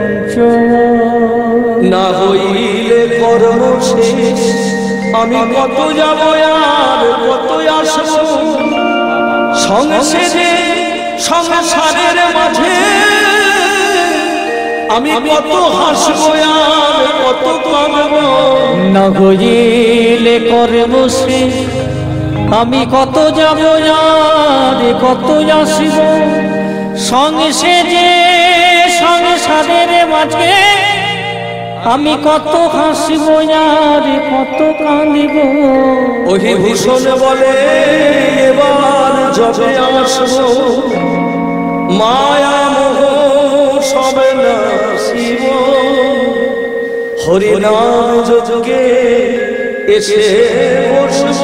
না হইলে কর্ম শেষ, আমি কত যাব আর কত আসব। সংসারে সংসারের মাঝে আমি কত হাসবো আর কত কাঁদব। না হইলে কর্ম শেষ, আমি কত যাব আর কত আসব। সংসারে সংসারের মাঝে আমি কত হাসব আর কত কাঁদিব। ওহি ভূষণ বলে এবার যবে আসব, মায়া মোহ সবে নাশিব। হরিনাম যোগে এসে বসব,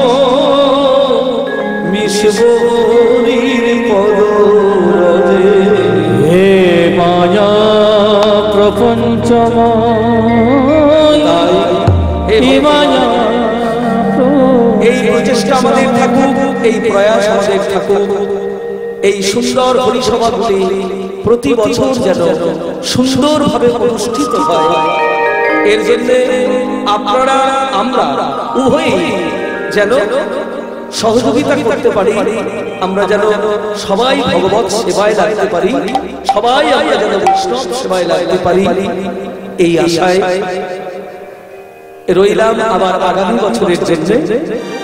মিশ বিশ্বহরির পদরাজে। হে মায়া প্রপঞ্চময়, হে মায়া এই প্রচেষ্টা আমাদের থাকুক, এই প্রয়াস আমাদের থাকুক, এই সুন্দর হরিসভাগুলি প্রতি বছর যেন সুন্দরভাবে অনুষ্ঠিত হয়। এর জন্য আপনারা আমরা উভয়ই যেন সহযোগিতা করতে পারি, আমরা যেন সবাই ভগবত সেবায় লাগতে পারি, সবাই আমরা যেন বৈষ্ণব সেবায় লাগতে পারি, এই আশায় রইলাম আবার আগামী বছরের জন্য।